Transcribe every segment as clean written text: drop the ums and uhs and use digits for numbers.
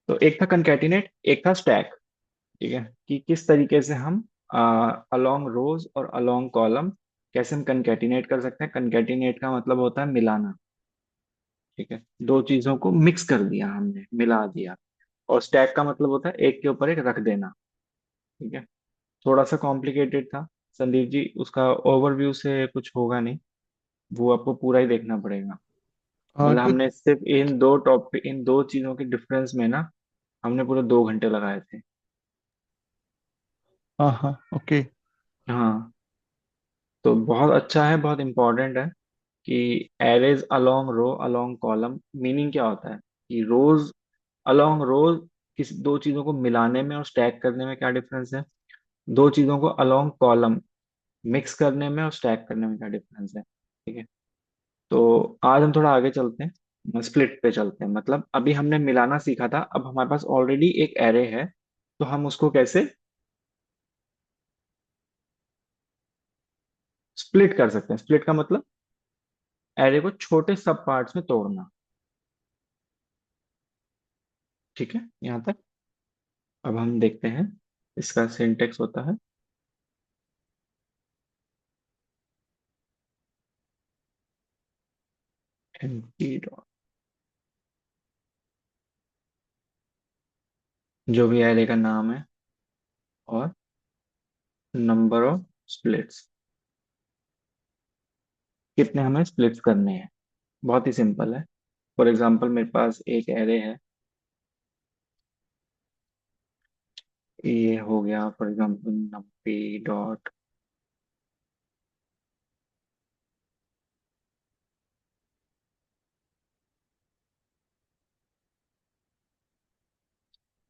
तो एक था कंकैटिनेट, एक था स्टैक। ठीक है, कि किस तरीके से हम अलोंग रोज और अलोंग कॉलम कैसे हम कंकैटिनेट कर सकते हैं। कंकैटिनेट का मतलब होता है मिलाना। ठीक है, दो चीजों को मिक्स कर दिया हमने, मिला दिया। और स्टैक का मतलब होता है एक के ऊपर एक रख देना। ठीक है, थोड़ा सा कॉम्प्लिकेटेड था संदीप जी, उसका ओवरव्यू से कुछ होगा नहीं, वो आपको पूरा ही देखना पड़ेगा। हाँ मतलब क्यों। हमने सिर्फ इन दो चीजों के डिफरेंस में ना हमने पूरे 2 घंटे लगाए थे। हाँ हाँ ओके। हाँ, तो बहुत अच्छा है, बहुत इंपॉर्टेंट है कि एरेज अलोंग रो अलोंग कॉलम मीनिंग क्या होता है कि रोज अलोंग रोज किसी दो चीजों को मिलाने में और स्टैक करने में क्या डिफरेंस है। दो चीजों को अलोंग कॉलम मिक्स करने में और स्टैक करने में क्या डिफरेंस है। ठीक है, तो आज हम थोड़ा आगे चलते हैं, स्प्लिट पे चलते हैं। मतलब अभी हमने मिलाना सीखा था, अब हमारे पास ऑलरेडी एक एरे है, तो हम उसको कैसे स्प्लिट कर सकते हैं। स्प्लिट का मतलब एरे को छोटे सब पार्ट्स में तोड़ना। ठीक है, यहाँ तक। अब हम देखते हैं, इसका सिंटेक्स होता है एम्प्टी डॉट, जो भी एरे का नाम है, और नंबर ऑफ स्प्लिट्स, कितने हमें स्प्लिट्स करने हैं। बहुत ही सिंपल है। फॉर एग्जांपल मेरे पास एक एरे है, ये हो गया फॉर एग्जांपल नब्बे डॉट।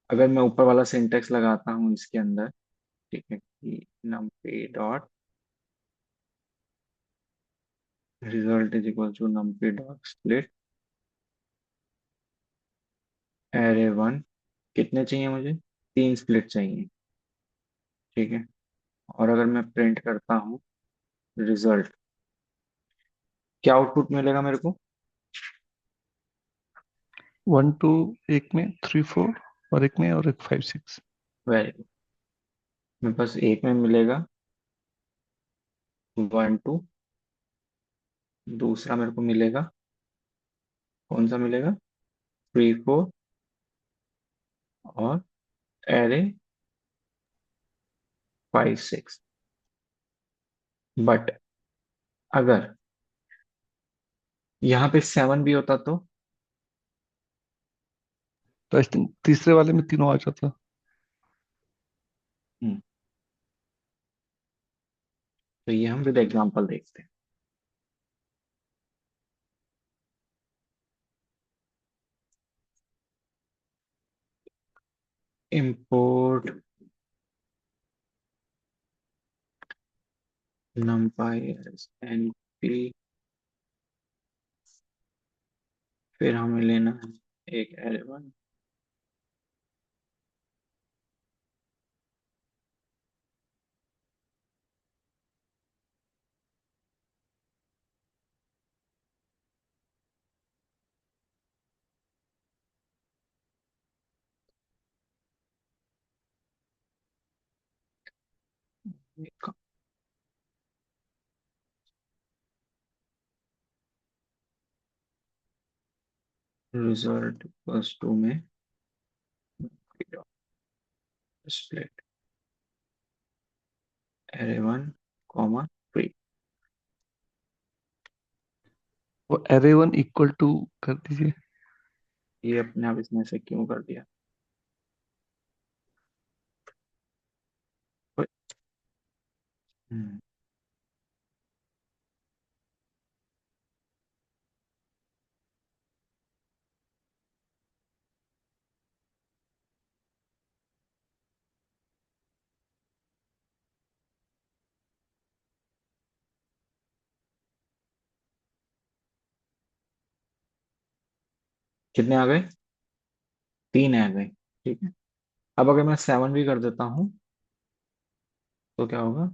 अगर मैं ऊपर वाला सिंटेक्स लगाता हूँ इसके अंदर, ठीक है, कि NumPy dot result is equal to NumPy dot split array one, कितने चाहिए मुझे, 3 स्प्लिट चाहिए। ठीक है, और अगर मैं प्रिंट करता हूँ रिजल्ट, क्या आउटपुट मिलेगा मेरे को। 1 2 एक में, 3 4 और एक में, और एक 5 6। Very good. मेरे पास एक में मिलेगा 1 2, दूसरा मेरे को मिलेगा, कौन सा मिलेगा, 3 4, और एरे 5 6। बट अगर यहाँ पे 7 भी होता तो। तो आई थिंक तीसरे वाले में तीनों आ जाता। हम्म, तो ये हम विद एग्जांपल देखते हैं। इंपोर्ट numpy as np, फिर हमें लेना है एक array one. Result plus two में split array one comma three. वो एरे वन इक्वल टू कर दीजिए। ये अपने आप इसने से क्यों कर दिया। हम्म, कितने आ गए, 3 आ गए। ठीक है, अब अगर मैं 7 भी कर देता हूँ तो क्या होगा,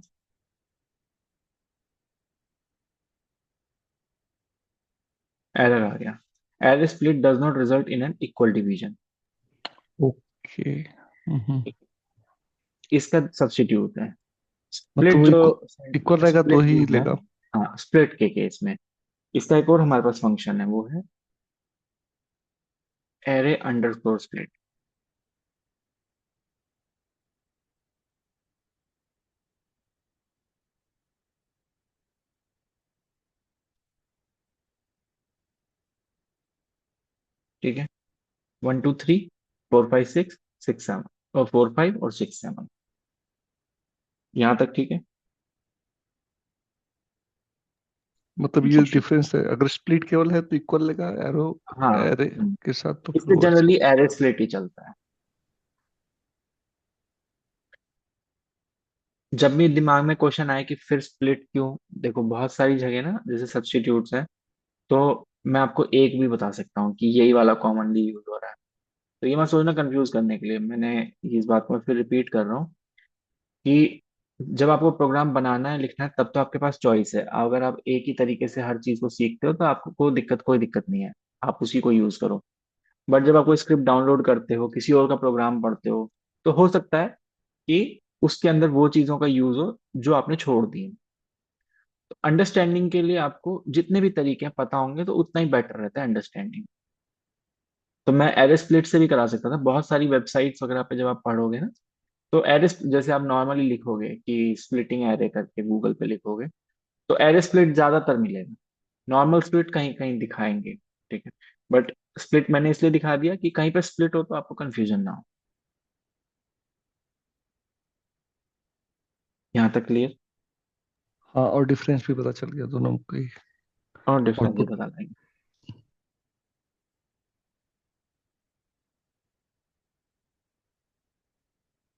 एरर आ गया। Array split does not result in an equal division. Okay. Hmm. इसका सब्स्टिट्यूट है मतलब स्प्लिट वो जो इक्वल रहेगा तो स्प्लिट ही जो है। लेगा। हाँ, स्प्लिट के केस में इसका एक और हमारे पास फंक्शन है, वो है एरे अंडरस्कोर स्प्लिट। ठीक है, 1 2 3 4 5 6 6 7, और 4 5 और 6 7, यहाँ तक ठीक है। मतलब ये डिफरेंस है, अगर स्प्लिट केवल है तो इक्वल लेगा एरो, हाँ। एरे हम्म। के साथ तो फिर इससे वो ऐसे। जनरली एरे स्प्लिट ही चलता है। जब भी दिमाग में क्वेश्चन आए कि फिर स्प्लिट क्यों, देखो बहुत सारी जगह ना जैसे सब्स्टिट्यूट्स है, तो मैं आपको एक भी बता सकता हूँ कि यही वाला कॉमनली यूज हो रहा है। तो ये मत सोचना, कंफ्यूज करने के लिए मैंने इस बात को मैं फिर रिपीट कर रहा हूँ कि जब आपको प्रोग्राम बनाना है, लिखना है, तब तो आपके पास चॉइस है। अगर आप एक ही तरीके से हर चीज को सीखते हो तो आपको कोई दिक्कत नहीं है, आप उसी को यूज करो। बट जब आप कोई स्क्रिप्ट डाउनलोड करते हो, किसी और का प्रोग्राम पढ़ते हो, तो हो सकता है कि उसके अंदर वो चीजों का यूज हो जो आपने छोड़ दी। तो अंडरस्टैंडिंग के लिए आपको जितने भी तरीके पता होंगे तो उतना ही बेटर रहता है अंडरस्टैंडिंग। तो मैं एरे स्प्लिट से भी करा सकता था, बहुत सारी वेबसाइट्स वगैरह पे जब आप पढ़ोगे ना, तो एरे जैसे आप नॉर्मली लिखोगे कि स्प्लिटिंग एरे करके गूगल पे लिखोगे, तो एरे स्प्लिट ज्यादातर मिलेगा। नॉर्मल स्प्लिट कहीं कहीं दिखाएंगे, ठीक है, बट स्प्लिट मैंने इसलिए दिखा दिया कि कहीं पे स्प्लिट हो तो आपको कंफ्यूजन ना हो। यहाँ तक क्लियर। हाँ, और डिफरेंस भी पता चल गया दोनों की और डिफरेंस भी आउटपुट। बता देंगे।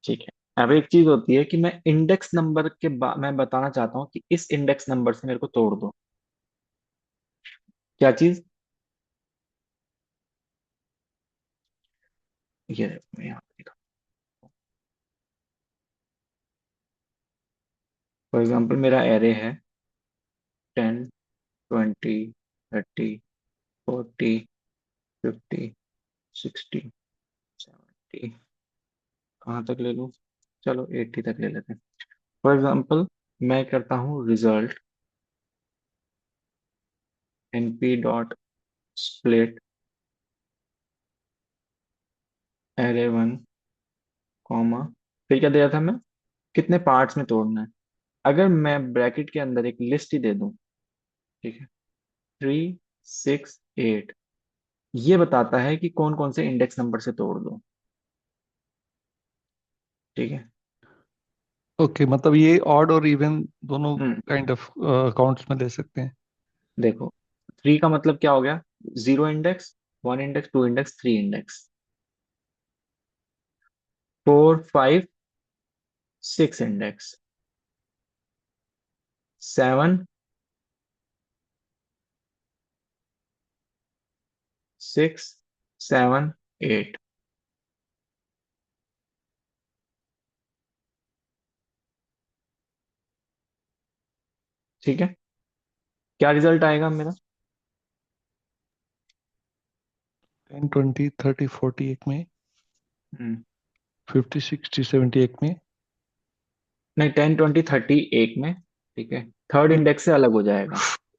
ठीक है, अब एक चीज होती है कि मैं इंडेक्स नंबर मैं बताना चाहता हूँ कि इस इंडेक्स नंबर से मेरे को तोड़ दो। क्या चीज? ये देखो, मैं यहाँ पे लिखा। फॉर एग्जाम्पल मेरा एरे है 10 20 30 40 50 60 70। कहाँ तक ले लूँ? चलो 80 तक ले लेते हैं। फॉर एग्जाम्पल मैं करता हूँ result np dot split array one comma, फिर क्या दिया था मैं, कितने पार्ट्स में तोड़ना है। अगर मैं ब्रैकेट के अंदर एक लिस्ट ही दे दूं, ठीक है, 3 6 8, ये बताता है कि कौन कौन से इंडेक्स नंबर से तोड़ दो। ठीक है। ओके, मतलब ये ऑड और इवन दोनों हम्म। काइंड ऑफ अकाउंट्स में ले सकते हैं। देखो, 3 का मतलब क्या हो गया? 0 index, 1 index, 2 index, 3 index, 4 5 6 index, 7 6 7 8। ठीक है, क्या रिजल्ट आएगा मेरा? 10 20 30 40 एक में, हम्म। 50 60 70 एक में। नहीं, 10 20 30 एक में, ठीक है, थर्ड इंडेक्स से अलग हो जाएगा।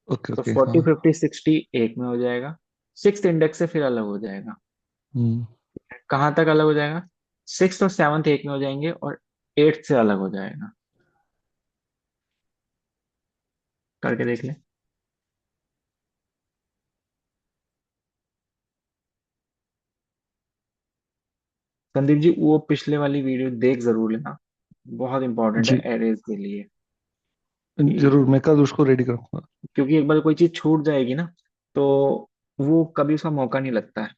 ओके तो ओके, हाँ। 40 50 60 एक में हो जाएगा, सिक्स इंडेक्स से फिर अलग हो जाएगा। हम्म। कहाँ तक अलग हो जाएगा? सिक्स और सेवन्थ एक में हो जाएंगे, और एट्थ से अलग हो जाएगा। करके देख ले। संदीप जी, वो पिछले वाली वीडियो देख जरूर लेना, बहुत इंपॉर्टेंट है जी, एरेज के लिए। जरूर कि मैं कल उसको रेडी करूंगा। क्योंकि एक बार कोई चीज छूट जाएगी ना, तो वो कभी उसका मौका नहीं लगता है।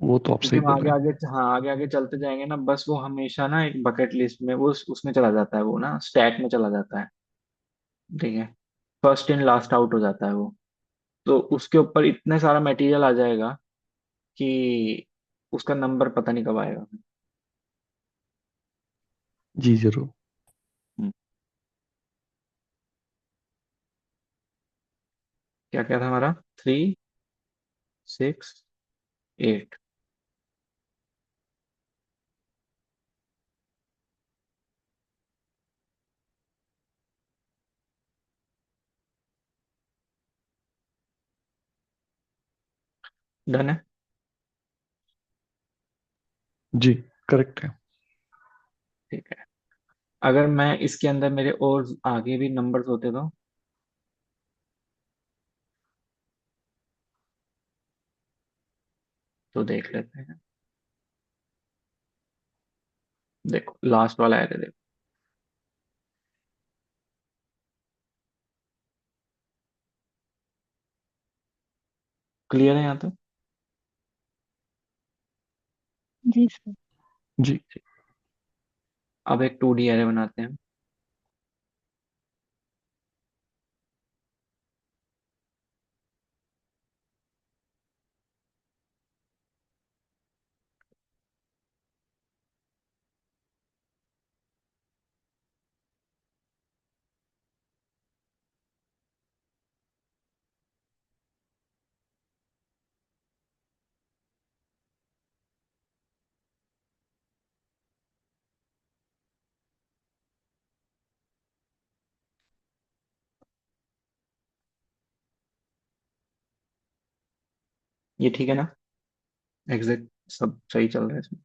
वो तो आप क्योंकि सही हम बोल आगे रहे हैं। आगे, हाँ, आगे आगे चलते जाएंगे ना, बस वो हमेशा ना एक बकेट लिस्ट में वो उसमें चला जाता है, वो ना स्टैक में चला जाता है। ठीक है, फर्स्ट इन लास्ट आउट हो जाता है वो। तो उसके ऊपर इतने सारा मटेरियल आ जाएगा कि उसका नंबर पता नहीं कब आएगा। जी जरूर। हम्म, क्या क्या था हमारा? 3 6 8। डन है। जी करेक्ट है। ठीक है। अगर मैं इसके अंदर मेरे और आगे भी नंबर्स होते तो देख लेते हैं। देखो लास्ट वाला है, देखो। क्लियर है यहाँ तक? जी सर। जी। अब एक 2D एरे बनाते हैं। ये ठीक है ना? एग्जैक्ट सब सही चल रहा है इसमें।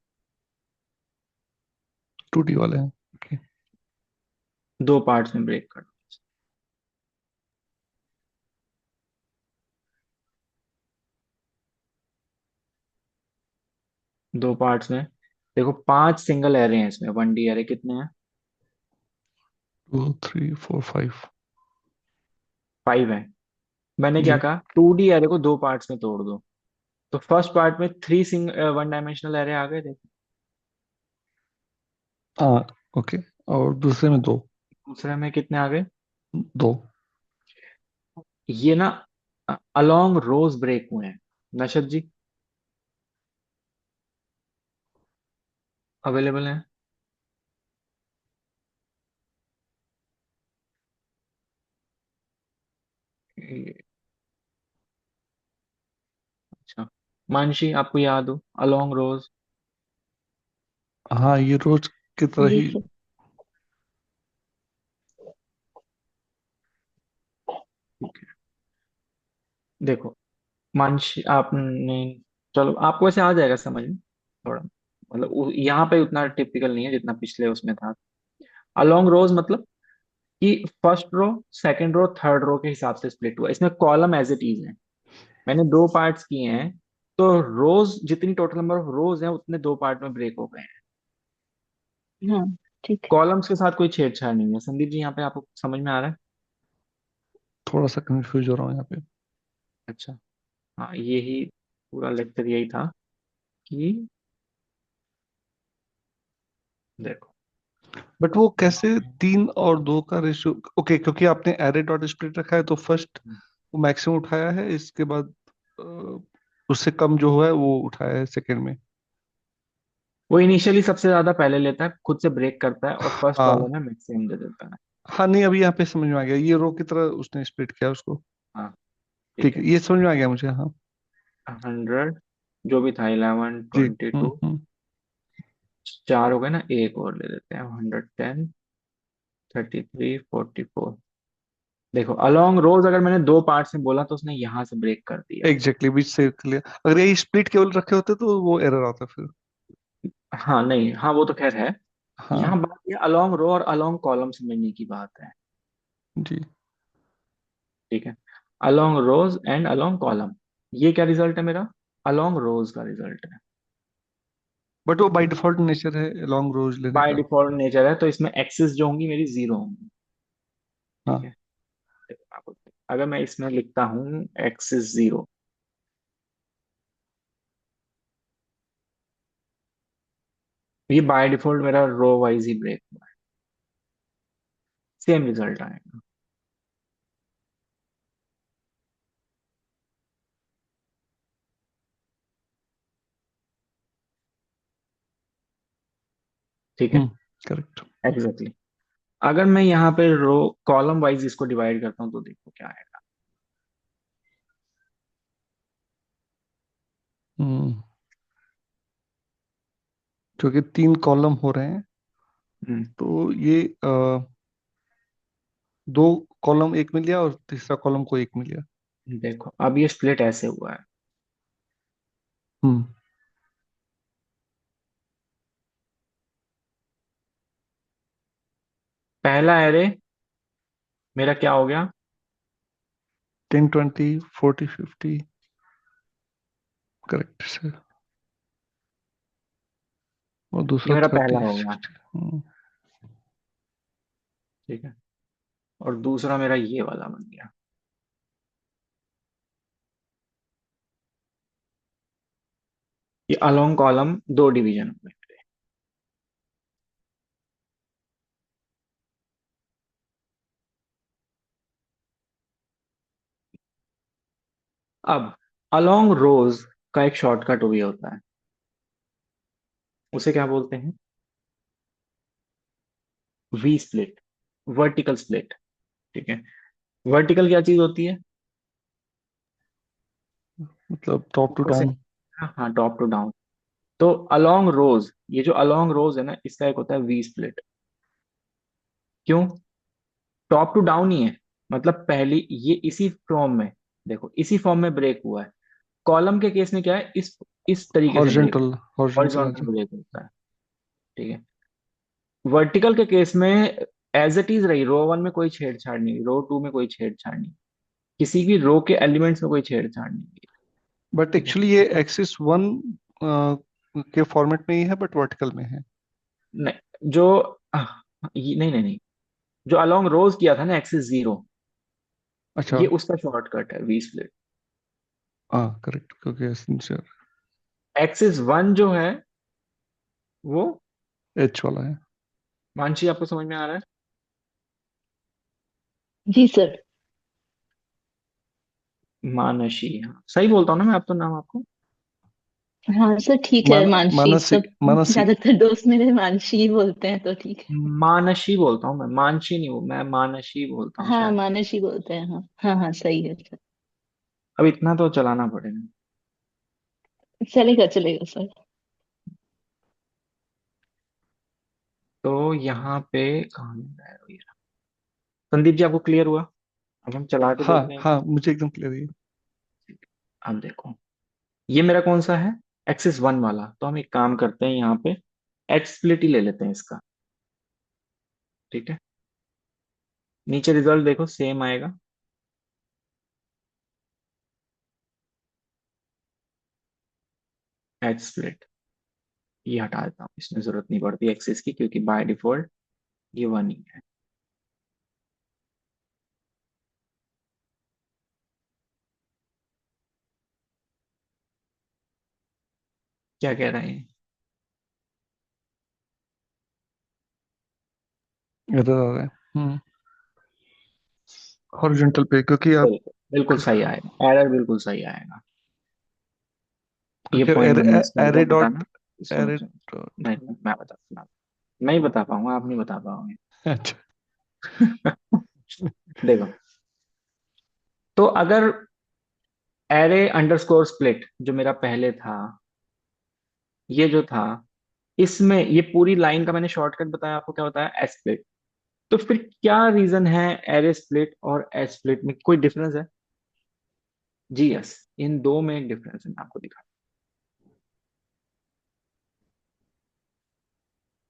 2D वाले हैं। ओके। दो पार्ट्स में ब्रेक कर दो। दो पार्ट्स में देखो, 5 सिंगल एरे हैं इसमें। 1D एरे कितने हैं? 2 3 4 5। 5 है। मैंने क्या जी। कहा, 2D एरे को दो पार्ट्स में तोड़ दो। तो फर्स्ट पार्ट में 1 डायमेंशनल एरे आ गए थे। हाँ। ओके। और दूसरे में दो। दूसरे में कितने आ गए? दो। ये ना अलोंग रोज ब्रेक हुए हैं। नशद जी अवेलेबल हैं? अच्छा, मानसी आपको याद हो अलोंग रोज? हाँ ये रोज की तरह जी ही। सर। ठीक है। देखो मानसी आपने, चलो आपको वैसे आ जाएगा समझ में थोड़ा, मतलब यहाँ पे उतना टिपिकल नहीं है जितना पिछले उसमें था। अलोंग रोज मतलब कि first row, second row, third row के हिसाब से स्प्लिट हुआ। इसमें कॉलम एज इट इज है। मैंने दो पार्ट्स किए हैं, तो रोज जितनी टोटल नंबर ऑफ रोज हैं उतने दो पार्ट में ब्रेक हो गए हैं। हाँ ठीक है। कॉलम्स के साथ कोई छेड़छाड़ नहीं है। संदीप जी यहाँ पे आपको समझ में आ रहा है? थोड़ा सा कंफ्यूज हो रहा हूँ यहाँ पे। अच्छा। हाँ, यही पूरा लेक्चर यही था कि देखो बट वो यहाँ कैसे पे 3 और 2 का रेशियो? ओके, क्योंकि आपने एरे डॉट स्प्लिट रखा है तो फर्स्ट वो मैक्सिमम उठाया है, इसके बाद उससे कम जो है वो उठाया है सेकंड में। वो इनिशियली सबसे ज्यादा पहले लेता है, खुद से ब्रेक करता है और फर्स्ट वाले हाँ। में मैक्सिमम दे देता है। हाँ नहीं, अभी यहाँ पे समझ में आ गया, ये रो की तरह उसने स्प्लिट किया उसको। हाँ ठीक ठीक है, है। ये समझ में आ गया मुझे, हाँ। 100 जो भी था, 11, जी। 22, चार हो गए ना, एक और ले लेते हैं। 110, 33, 44। देखो अलोंग रोज अगर मैंने दो पार्ट्स में बोला तो उसने यहां से ब्रेक कर दिया। एग्जैक्टली, बीच से क्लियर। अगर ये स्प्लिट केवल रखे होते तो वो एरर आता फिर। हाँ नहीं, हाँ वो तो खैर है। यहाँ हाँ। बात ये अलोंग रो और अलोंग कॉलम समझने की बात है। जी। ठीक है। Along rows and along column, ये क्या रिजल्ट है मेरा? अलोंग रोज का रिजल्ट है। बट वो बाय डिफॉल्ट नेचर है लॉन्ग रोज लेने बाय का। डिफॉल्ट नेचर है, तो इसमें एक्सिस जो होंगी मेरी जीरो होंगी। ठीक हाँ। है। देखो, अगर मैं इसमें लिखता हूँ एक्सिस जीरो, ये बाय डिफॉल्ट मेरा रो वाइज ही ब्रेक हुआ है। सेम रिजल्ट आएगा। ठीक है। करेक्ट। एग्जैक्टली। अगर मैं यहाँ पे रो कॉलम वाइज इसको डिवाइड करता हूँ तो देखो क्या आएगा। हम्म क्योंकि 3 कॉलम हो रहे हैं हम्म, तो ये 2 कॉलम एक में लिया और तीसरा कॉलम को एक में लिया। देखो अब ये स्प्लिट ऐसे हुआ है। हम्म। पहला एरे मेरा क्या हो गया? 10 20 40 50। Correct sir. और ये दूसरा मेरा पहला 30 हो गया। 60। ठीक है। और दूसरा मेरा ये वाला बन गया। ये अलोंग कॉलम दो डिवीजन हो गए। अब अलोंग रोज का एक शॉर्टकट भी होता है। उसे क्या बोलते हैं? V split, vertical split. ठीक है। वर्टिकल क्या चीज होती है? मतलब टॉप टू ऊपर से। डाउन। हाँ हाँ, टॉप टू डाउन। तो अलोंग रोज, ये जो अलोंग रोज है ना, इसका एक होता है वी स्प्लिट। क्यों? टॉप टू डाउन ही है। मतलब पहली ये इसी फॉर्म में, देखो इसी फॉर्म में ब्रेक हुआ है। कॉलम के केस में क्या है, इस तरीके से ब्रेक, हॉरिजॉन्टल। हॉरिजॉन्टल आ हॉरिजॉन्टल जाए। ब्रेक होता है। ठीक है। वर्टिकल के केस में एज इट इज रही, रो वन में कोई छेड़छाड़ नहीं हुई, रो टू में कोई छेड़छाड़ नहीं, किसी भी रो के एलिमेंट्स में कोई छेड़छाड़ नहीं हुई। बट ठीक है। एक्चुअली ये एक्सिस वन के फॉर्मेट में ही है, बट वर्टिकल में है। नहीं जो नहीं नहीं नहीं, जो अलोंग रोज किया था ना एक्सिस जीरो, अच्छा। ये उसका शॉर्टकट है वी स्प्लिट। हाँ करेक्ट, क्योंकि एसेंशियल एक्सिस वन जो है वो, एच वाला है। मानसी आपको समझ में आ रहा है? जी सर। मानसी, हाँ सही बोलता हूँ ना मैं अब तो नाम आपको? हाँ सर ठीक है, मानसी मानसी। सब। मानसी। ज्यादातर दोस्त मेरे मानसी ही बोलते हैं, तो ठीक है। मानसी बोलता हूँ मैं, मानसी नहीं हूँ मैं, मानसी बोलता हूँ हाँ शायद। मानसी बोलते हैं, हाँ हाँ हाँ, सही है सर। अब इतना तो चलाना पड़ेगा। चलेगा चलेगा सर। तो यहाँ पे कहाँ मिल रहा है ये? संदीप जी आपको क्लियर हुआ? अब हम चला के हाँ देखते हैं। हाँ, मुझे एकदम क्लियर है। अब देखो, ये मेरा कौन सा है? एक्सिस वन वाला। तो हम एक काम करते हैं यहाँ पे, एच स्प्लिट ही ले लेते हैं इसका। ठीक है। नीचे रिजल्ट देखो सेम आएगा। एच स्प्लिट ये हटा देता हूँ, इसमें जरूरत नहीं पड़ती एक्सिस की, क्योंकि बाय डिफॉल्ट ये वन ही है। क्या कह रहे हैं? एरर आ रहा है। हॉरिजॉन्टल पे, क्योंकि आप बिल्कुल बिल्कुल सही आएगा, एरर बिल्कुल सही आएगा। ये क्योंकि पॉइंट मैं मिस कर गया एरे बताना। डॉट। सुनो एरे सुनो, डॉट। नहीं नहीं, मैं बता, मैं ही बता पाऊंगा, आप नहीं बता पाओगे। अच्छा। देखो, तो अगर एरे अंडरस्कोर स्प्लिट जो मेरा पहले था, ये जो था, इसमें ये पूरी लाइन का मैंने शॉर्टकट बताया आपको, क्या बताया? S split. तो फिर क्या रीजन है एरे स्प्लिट और एस स्प्लिट में कोई डिफरेंस है? जी यस, इन दो में एक डिफरेंस है, मैं आपको दिखा।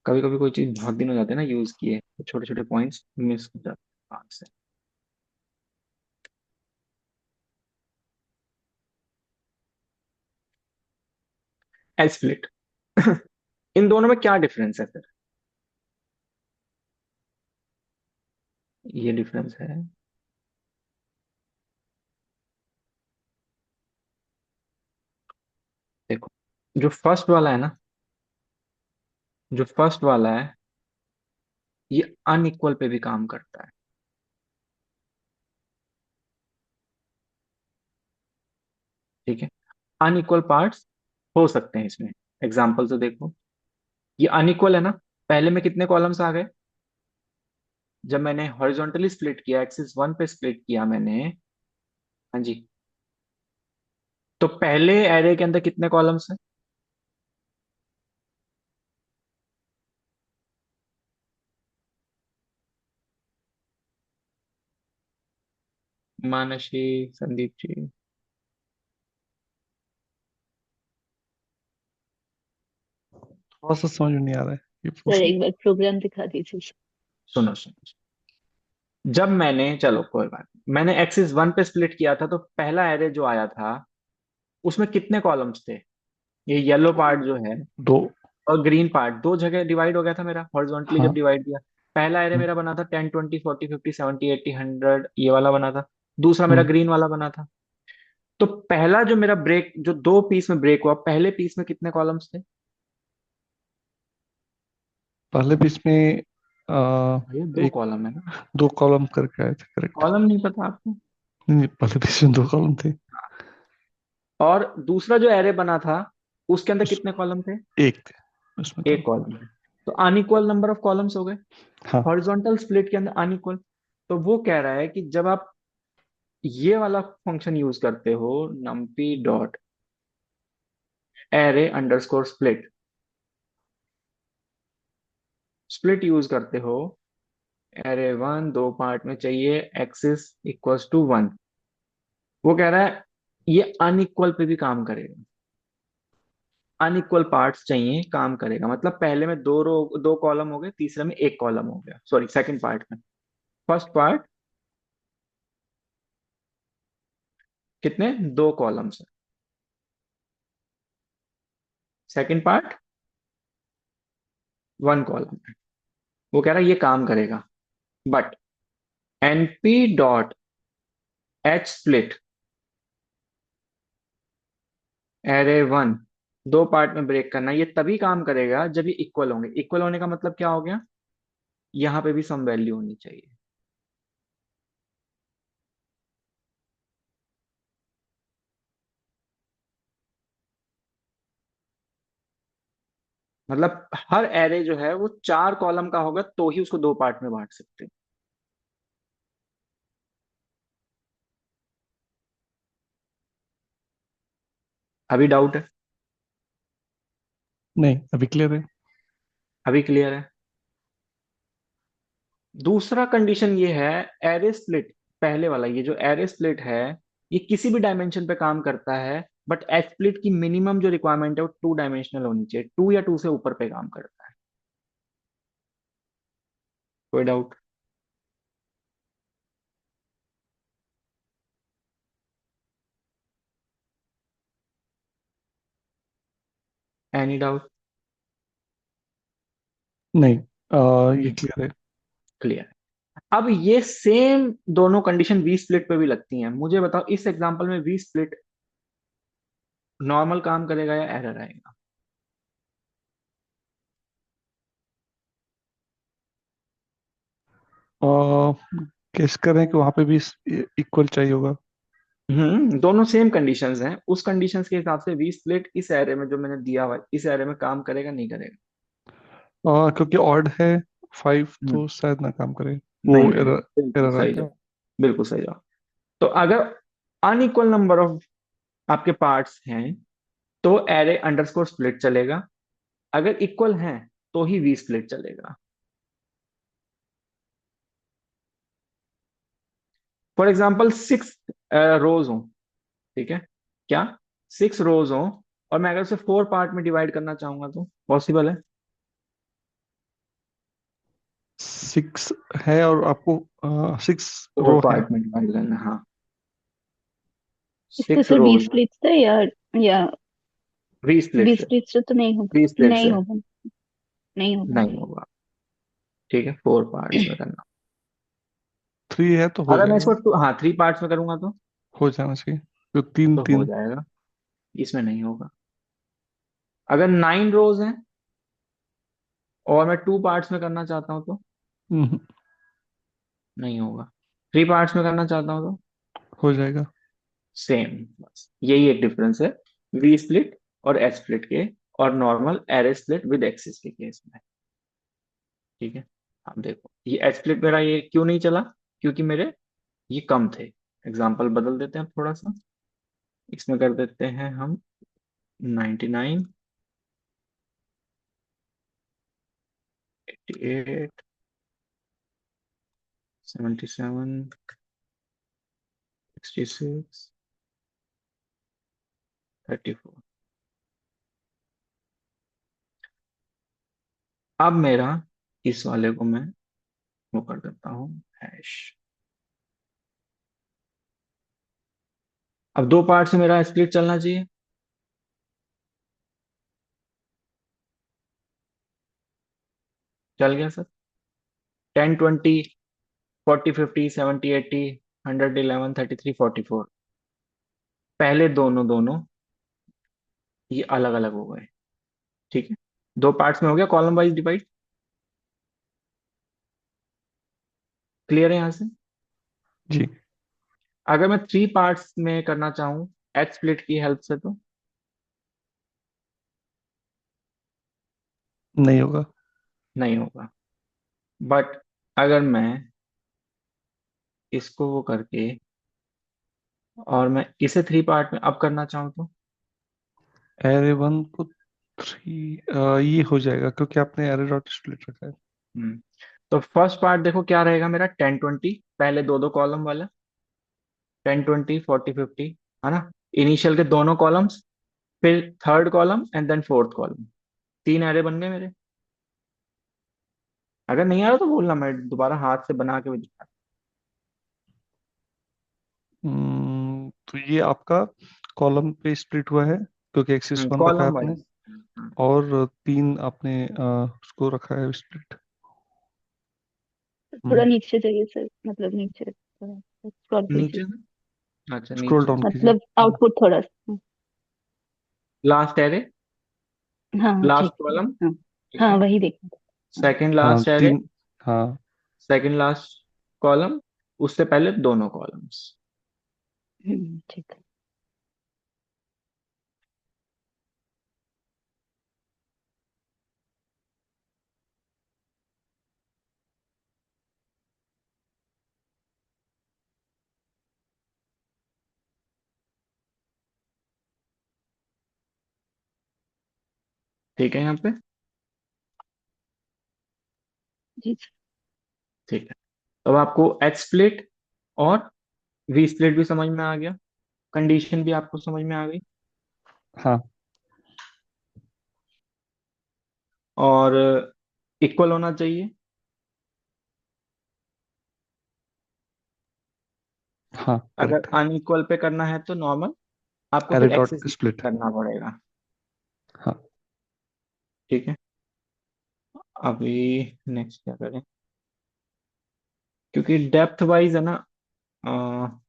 कभी कभी कोई चीज बहुत दिन हो जाते हैं ना यूज किए, तो छोटे छोटे पॉइंट्स मिस हो जाते हैं हाथ से। एस स्प्लिट इन दोनों में क्या डिफरेंस है फिर? ये डिफरेंस है, देखो, जो फर्स्ट वाला है ना, जो फर्स्ट वाला है, ये अनइक्वल पे भी काम करता है। ठीक है। अनइक्वल पार्ट्स हो सकते हैं इसमें। एग्जाम्पल तो देखो, ये अनइक्वल है ना, पहले में कितने कॉलम्स आ गए? जब मैंने हॉरिजॉन्टली स्प्लिट किया, एक्सिस वन पे स्प्लिट किया मैंने, हाँ जी, तो पहले एरे के अंदर कितने कॉलम्स हैं? मानसी, संदीप जी। थोड़ा सा समझ में नहीं आ रहा है ये सर पोर्शन। एक बार प्रोग्राम दिखा दीजिए। सुनो सुनो, जब मैंने, चलो कोई बात नहीं, मैंने एक्सिस 1 पे स्प्लिट किया था तो पहला एरे जो आया था उसमें कितने कॉलम्स थे? ये येलो पार्ट जो है दो। और ग्रीन पार्ट, दो जगह डिवाइड हो गया था मेरा हॉरिजॉन्टली जब हाँ। डिवाइड किया। पहला एरे हम्म। मेरा बना था 10 20 40 50 70 80 100, ये वाला बना था। दूसरा मेरा हम्म। ग्रीन वाला बना था। तो पहला जो मेरा ब्रेक, जो दो पीस में ब्रेक हुआ, पहले पीस में कितने कॉलम्स थे? पहले भी इसमें भैया दो एक कॉलम है ना। दो कॉलम करके आए थे, करेक्ट। कॉलम नहीं पता आपको? नहीं, पहले भी इसमें दो कॉलम थे। और दूसरा जो एरे बना था उसके अंदर उस कितने कॉलम थे? एक थे उसमें तो। एक कॉलम है। तो अनइक्वल नंबर ऑफ कॉलम्स हो गए हाँ। हॉरिजॉन्टल स्प्लिट के अंदर, अनइक्वल। तो वो कह रहा है कि जब आप ये वाला फंक्शन यूज करते हो, NumPy dot array underscore split, split use करते हो, एरे वन दो पार्ट में चाहिए, एक्सिस इक्वल्स टू वन, वो कह रहा है ये अनइक्वल पे भी काम करेगा। अनइक्वल पार्ट्स चाहिए, काम करेगा। मतलब पहले में दो रो, दो कॉलम हो गए, तीसरे में एक कॉलम हो गया, सॉरी सेकंड पार्ट में। फर्स्ट पार्ट कितने, दो कॉलम्स है। सेकंड पार्ट वन कॉलम है। वो कह रहा है ये काम करेगा, but np dot H split array one दो पार्ट में ब्रेक करना, ये तभी काम करेगा जब ये इक्वल होंगे। इक्वल होने का मतलब क्या हो गया? यहां पे भी सम वैल्यू होनी चाहिए। मतलब हर एरे जो है वो चार कॉलम का होगा तो ही उसको दो पार्ट में बांट सकते हैं। अभी डाउट है? नहीं, अभी क्लियर है। अभी क्लियर है? दूसरा कंडीशन ये है, एरे स्प्लिट, पहले वाला ये जो एरे स्प्लिट है, ये किसी भी डायमेंशन पे काम करता है, बट एच स्प्लिट की मिनिमम जो रिक्वायरमेंट है वो टू डायमेंशनल होनी चाहिए, टू या टू से ऊपर पे काम करता है। कोई डाउट? Any doubt? नहीं, ये क्लियर है। क्लियर। अब ये सेम दोनों कंडीशन वी स्प्लिट पे भी लगती हैं। मुझे बताओ इस एग्जांपल में वी स्प्लिट नॉर्मल काम करेगा या एरर आएगा? गेस करें कि वहां पे भी इक्वल चाहिए होगा। दोनों सेम कंडीशंस हैं। उस कंडीशंस के हिसाब से वी स्प्लिट इस एरे में जो मैंने दिया हुआ है, इस एरे में काम करेगा नहीं करेगा? क्योंकि ऑड है 5, हम्म तो शायद ना काम करे। वो नहीं नहीं, एरर बिल्कुल एरर सही आएगा। जवाब, बिल्कुल सही जवाब। तो अगर अनइक्वल नंबर ऑफ आपके पार्ट्स हैं तो एरे अंडरस्कोर स्प्लिट चलेगा, अगर इक्वल हैं तो ही वी स्प्लिट चलेगा। फॉर एग्जाम्पल सिक्स रोज हो, ठीक है, क्या सिक्स रोज हो, और मैं अगर उसे फोर पार्ट में डिवाइड करना चाहूंगा तो पॉसिबल है? 6 है और आपको 6 फोर रो है। पार्ट में डिवाइड करना, हाँ। इससे सिक्स सर बीस रोज स्प्लिट से या वी स्प्लिट बीस से, स्प्लिट से तो नहीं वी होगा, स्प्लिट नहीं से होगा, नहीं होगा। नहीं होगा। ठीक है, फोर पार्ट्स में करना। 3 है तो हो अगर मैं जाएगा। इसको हाँ थ्री पार्ट्स में करूंगा हो जाना चाहिए, तो तीन तो हो तीन। जाएगा, इसमें नहीं होगा। अगर नाइन रोज हैं और मैं टू पार्ट्स में करना चाहता हूँ तो हम्म, नहीं होगा। थ्री पार्ट्स में करना चाहता हूँ तो हो जाएगा। सेम, बस यही एक डिफरेंस है वी स्प्लिट और एच स्प्लिट के, और normal array split with axis के केस में। ठीक है, अब देखो ये एच स्प्लिट मेरा ये क्यों नहीं चला, क्योंकि मेरे ये कम थे। एग्जाम्पल बदल देते हैं थोड़ा सा, इसमें कर देते हैं हम 99 88 77 66 34। अब मेरा इस वाले को मैं वो कर देता हूँ हैश। अब दो पार्ट से मेरा स्प्लिट चलना चाहिए। चल गया सर। 10 20 40 50 70 80 100 11 33 44। पहले दोनों दोनों ये अलग अलग हो गए। ठीक है, दो पार्ट्स में हो गया, कॉलम वाइज डिवाइड। क्लियर है यहां से? जी। अगर मैं थ्री पार्ट्स में करना चाहूँ एच स्प्लिट की हेल्प से तो नहीं होगा। नहीं होगा। बट अगर मैं इसको वो करके और मैं इसे थ्री पार्ट में अब करना चाहूँ तो एरे वन को थ्री, ये हो जाएगा क्योंकि आपने एरे डॉट स्प्लिट रखा है। हम्म तो फर्स्ट पार्ट देखो क्या रहेगा मेरा, 10 20, पहले दो दो कॉलम वाला। 10 20 40 50, है ना? इनिशियल के दोनों कॉलम्स, फिर third column and then fourth column. तीन एरे बन गए मेरे। अगर नहीं आ रहा तो बोलना, मैं दोबारा हाथ से बना के भी दिखा। तो ये आपका कॉलम पे स्प्लिट हुआ है क्योंकि एक्सिस वन रखा है कॉलम आपने, वाइज। और तीन आपने उसको रखा है स्प्लिट। थोड़ा नीचे जाइए सर, मतलब नीचे थोड़ा स्क्रॉल कीजिए। नीचे से? अच्छा, स्क्रॉल नीचे डाउन से। कीजिए। मतलब आउटपुट थोड़ा लास्ट एरे, हाँ हाँ, लास्ट ठीक है। कॉलम। हाँ ठीक हाँ, है। वही देखना था। हाँ। सेकंड हाँ लास्ट एरे, तीन। हाँ। सेकंड लास्ट कॉलम, उससे पहले दोनों कॉलम्स। ठीक है। ठीक है यहाँ पे। जी सर। ठीक है, अब आपको एच स्प्लिट और वी स्प्लिट भी समझ में आ गया, कंडीशन भी आपको समझ में आ गई। हाँ। और इक्वल होना चाहिए। हाँ अगर करेक्ट है। अनइक्वल पे करना है तो नॉर्मल आपको एरे फिर एक्सेस डॉट स्प्लिट। करना पड़ेगा। हाँ। ठीक है, अभी नेक्स्ट क्या करें, क्योंकि डेप्थ वाइज है ना, अ,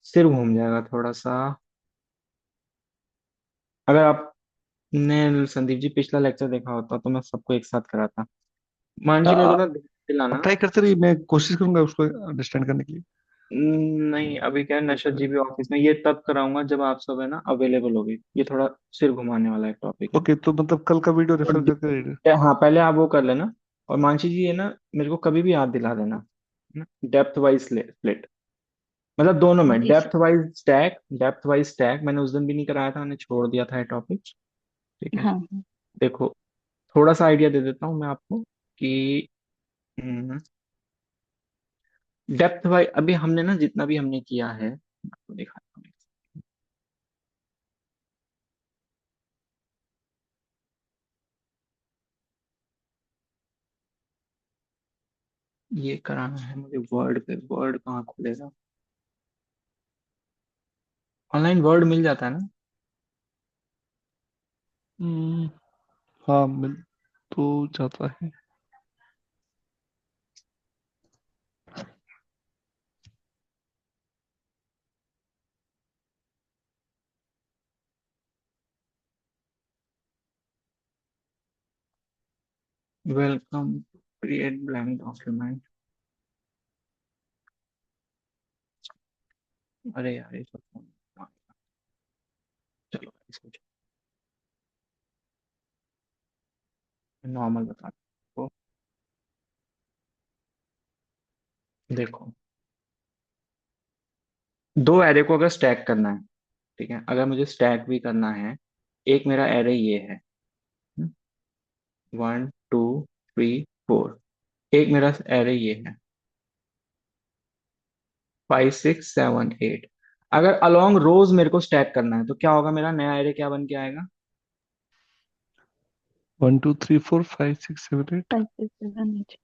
सिर घूम जाएगा थोड़ा सा। अगर आपने संदीप जी पिछला लेक्चर देखा होता तो मैं सबको एक साथ कराता। मानसी मेरे को ना आप दिलाना। ट्राई करते रहिए, मैं कोशिश करूंगा उसको अंडरस्टैंड करने के लिए। नहीं, अभी क्या है, नशा जी भी ऑफिस में, ये तब कराऊंगा जब आप सब है ना अवेलेबल होगी। ये थोड़ा सिर घुमाने वाला एक टॉपिक है। ओके, तो मतलब कल का वीडियो और रेफर करके। हाँ, पहले आप वो कर लेना। और मानसी जी है ना, मेरे को कभी भी याद दिला देना, है ना? डेप्थ वाइज स्प्लिट, मतलब दोनों में जी sir. Depth wise stack. Depth wise stack मैंने उस दिन भी नहीं कराया था, मैंने छोड़ दिया था ये टॉपिक। ठीक है, हाँ हाँ। देखो थोड़ा सा आइडिया दे देता हूँ मैं आपको कि डेप्थ वाइज अभी हमने ना जितना भी हमने किया है, मैं आपको दिखाता हूँ। ये कराना है मुझे वर्ड पे। वर्ड कहाँ खुलेगा? ऑनलाइन वर्ड मिल जाता है ना? हम्म, हाँ मिल तो जाता है। Welcome, create blank document. अरे यार ये तो चलो इसको नॉर्मल बता दो। देखो, दो एरे को अगर स्टैक करना है, ठीक है, अगर मुझे स्टैक भी करना है, एक मेरा एरे ये है 1 2 3 4, एक मेरा एरे ये है 5 6 7 8। अगर अलोंग रोज मेरे को स्टैक करना है तो क्या होगा, मेरा नया एरे क्या बन के आएगा? 1 2 3 4 5 6 7 8. 5 6 7 8.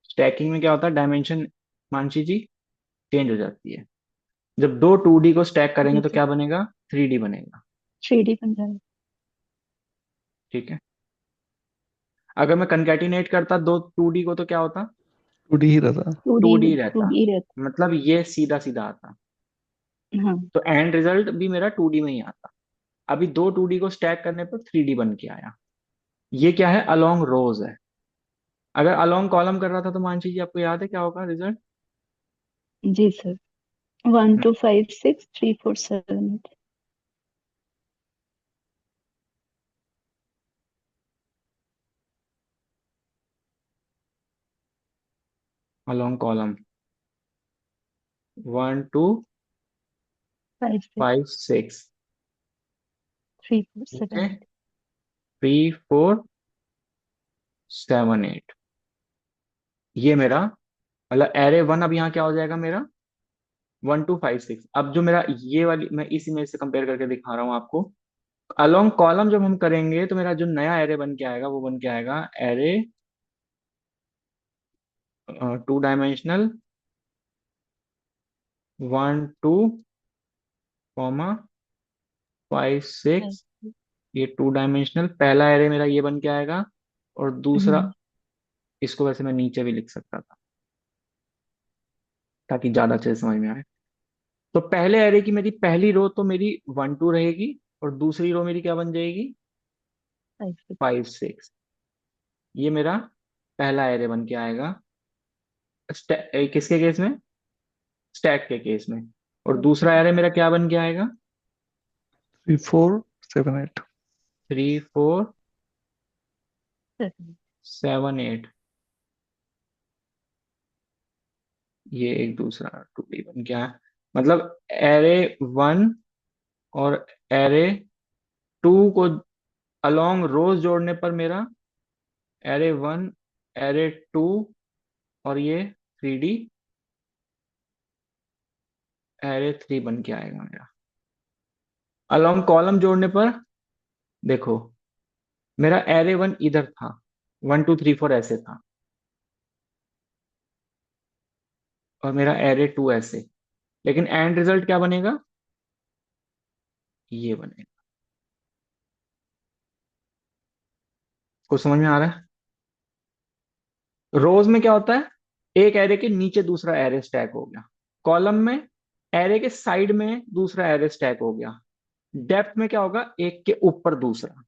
स्टैकिंग में क्या होता है, डायमेंशन मानसी जी चेंज हो जाती है। जब दो 2D को स्टैक करेंगे जी तो सर, क्या बनेगा, 3D बनेगा। 3D बन जाएगा। ठीक है। अगर मैं कंकैटिनेट करता दो 2D को तो क्या होता, 2D ही रहता. 2D, 2D रहता। 2D रहता। मतलब ये सीधा सीधा आता। हाँ तो एंड रिजल्ट भी मेरा 2D में ही आता। अभी दो 2D को स्टैक करने पर 3D बन के आया। ये क्या है, अलोंग रोज है। अगर अलोंग कॉलम कर रहा था तो मानसी जी आपको याद है क्या होगा रिजल्ट। जी सर, 1 2 5 6 3 4 7 8। Along column 1 2 5 6 5 6। 3 4 ठीक 7 है, 8। 3 4 7 8। ये मेरा मतलब एरे वन अब यहाँ क्या हो जाएगा मेरा, 1 2 5 6। अब जो मेरा ये वाली, मैं इस इमेज से कंपेयर करके दिखा रहा हूँ आपको। अलोंग कॉलम जब हम करेंगे तो मेरा जो नया एरे बन के आएगा वो बन के आएगा एरे 2 डायमेंशनल 1 2 कॉमा 5 6। ये 2 डायमेंशनल पहला एरे मेरा ये बन के आएगा। और दूसरा, हम्म। इसको वैसे मैं नीचे भी लिख सकता था ताकि ज्यादा अच्छे से समझ में आए। तो पहले एरे की मेरी पहली रो तो मेरी 1 2 रहेगी, और दूसरी रो मेरी क्या बन जाएगी, 5 6। 5 6। ये मेरा पहला एरे बन के आएगा किसके केस में, स्टैक के केस में। और दूसरा एरे मेरा क्या बन के आएगा, 3 4 7 8. 3 4 सेवन। 7 8। ये एक दूसरा 2D बन गया है। मतलब एरे वन और एरे टू को अलोंग रोज जोड़ने पर मेरा एरे वन, एरे टू, और ये 3D एरे थ्री बन के आएगा मेरा। अलोंग कॉलम जोड़ने पर देखो, मेरा एरे वन इधर था, 1 2 3 4 ऐसे था, और मेरा एरे टू ऐसे। लेकिन एंड रिजल्ट क्या बनेगा, ये बनेगा। कुछ समझ में आ रहा है। रोज में क्या होता है, एक एरे के नीचे दूसरा एरे स्टैक हो गया। कॉलम में एरे के साइड में दूसरा एरे स्टैक हो गया। डेप्थ में क्या होगा, एक के ऊपर दूसरा।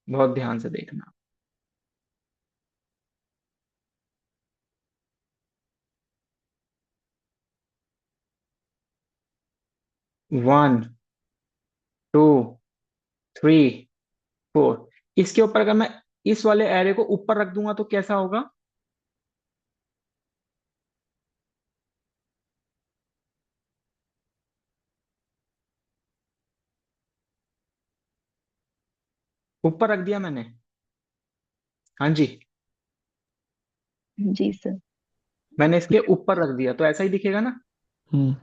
बहुत ध्यान से देखना। 1 2 3 4। इसके ऊपर अगर मैं इस वाले एरे को ऊपर रख दूंगा तो कैसा होगा, ऊपर रख दिया मैंने। हाँ जी, जी सर। मैंने इसके ऊपर रख दिया तो ऐसा ही दिखेगा ना। हम्म.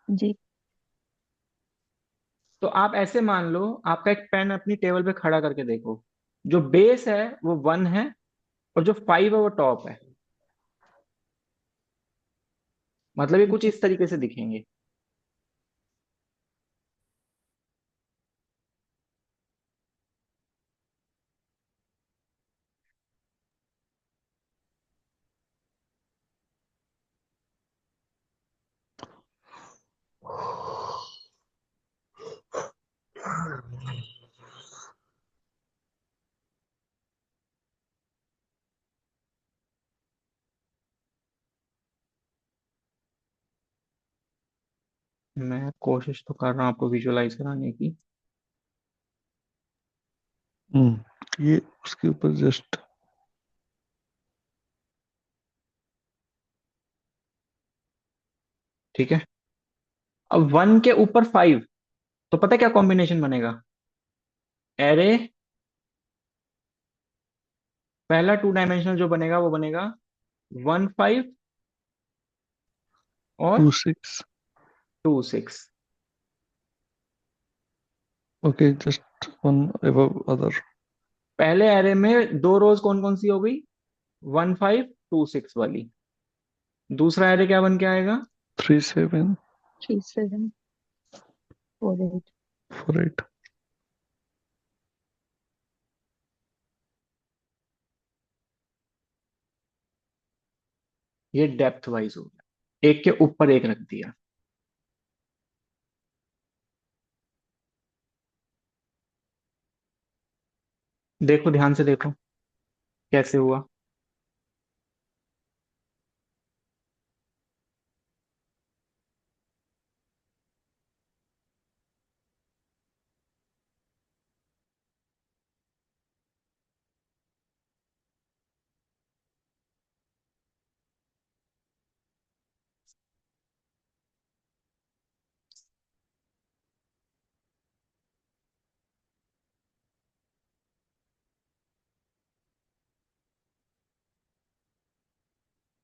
जी। तो आप ऐसे मान लो, आपका एक पेन अपनी टेबल पे खड़ा करके देखो, जो बेस है वो 1 है, और जो 5 है वो टॉप है। मतलब ये कुछ जी। इस तरीके से दिखेंगे। मैं कोशिश तो कर रहा हूँ आपको विजुअलाइज कराने की। ये उसके ऊपर जस्ट. ठीक है। अब 1 के ऊपर 5, तो पता है क्या कॉम्बिनेशन बनेगा? एरे, पहला 2 डायमेंशनल जो बनेगा वो बनेगा 1 5 और 2 6। 2 6। Okay, just one above other। पहले एरे में दो रोज कौन कौन सी हो गई? 1 5 2 6 वाली। दूसरा एरे क्या बन के आएगा? 3 7 3 7 4 8। 4 8। ये डेप्थ वाइज हो गया, एक के ऊपर एक रख दिया। देखो ध्यान से देखो कैसे हुआ।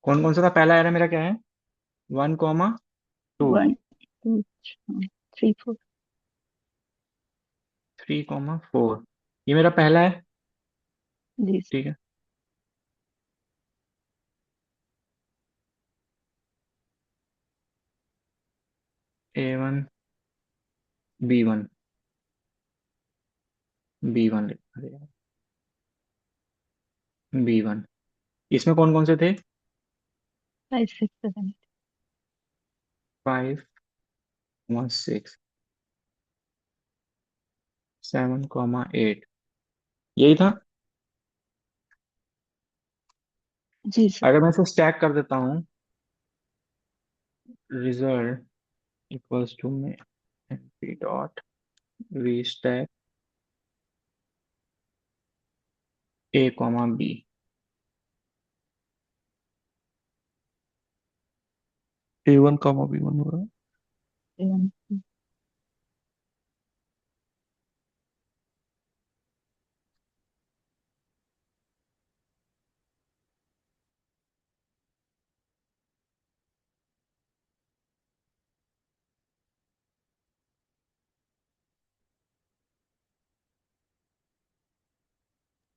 कौन कौन सा था? पहला एरे मेरा क्या है? 1 2 1 2 3 4। 3 4, ये मेरा पहला है। जी ठीक है। A1 B1, B1 लिखा गया। B1, इसमें कौन कौन से थे? 5 6 7 5 6 7 8, यही था। जी सर। अगर मैं इसे स्टैक कर देता हूँ, रिजल्ट इक्वल्स टू में N P dot V stack A, B। A1 comma B1 हुआ। 1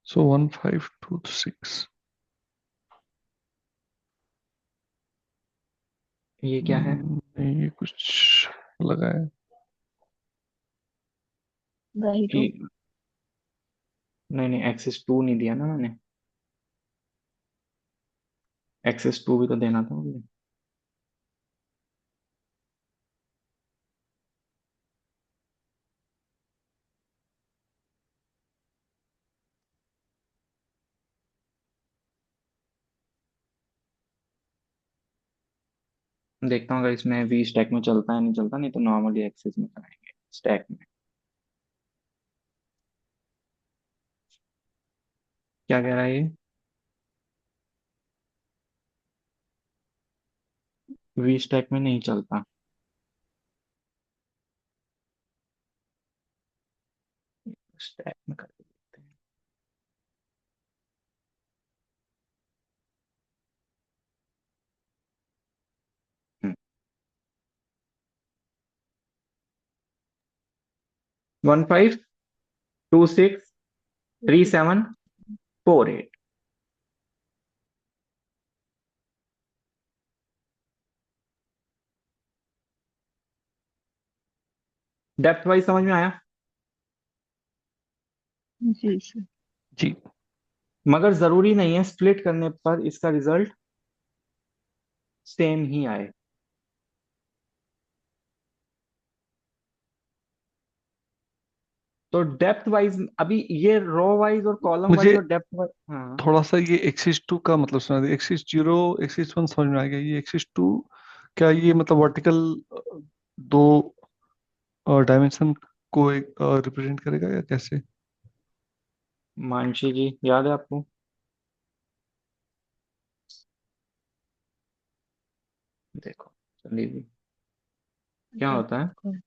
So 1 5 2 6। ये क्या है? नहीं, ये कुछ लगा है। बाई 2। कि नहीं नहीं, एक्सेस 2 नहीं दिया ना मैंने। एक्सेस 2 भी तो देना था मुझे। देखता हूँ अगर इसमें वी स्टैक में चलता है, नहीं चलता, नहीं तो नॉर्मली एक्सेस में कराएंगे स्टैक में। क्या कह रहा है ये? वी स्टैक में नहीं चलता। स्टैक में कर देते हैं। 1 5 2 6 3 7 4 8। डेप्थ वाइज समझ में आया? जी सर। जी। मगर जरूरी नहीं है स्प्लिट करने पर इसका रिजल्ट सेम ही आए। तो डेप्थ वाइज अभी ये रो वाइज और कॉलम मुझे वाइज और डेप्थ वाइज, हाँ। थोड़ा सा ये एक्सिस 2 का मतलब सुना दे। एक्सिस 0 एक्सिस 1 समझ में आ गया। ये एक्सिस 2 क्या ये मतलब वर्टिकल दो डायमेंशन को एक रिप्रेजेंट करेगा या कैसे? मानसी जी याद है आपको? देखो, चलिए भी। क्या होता है?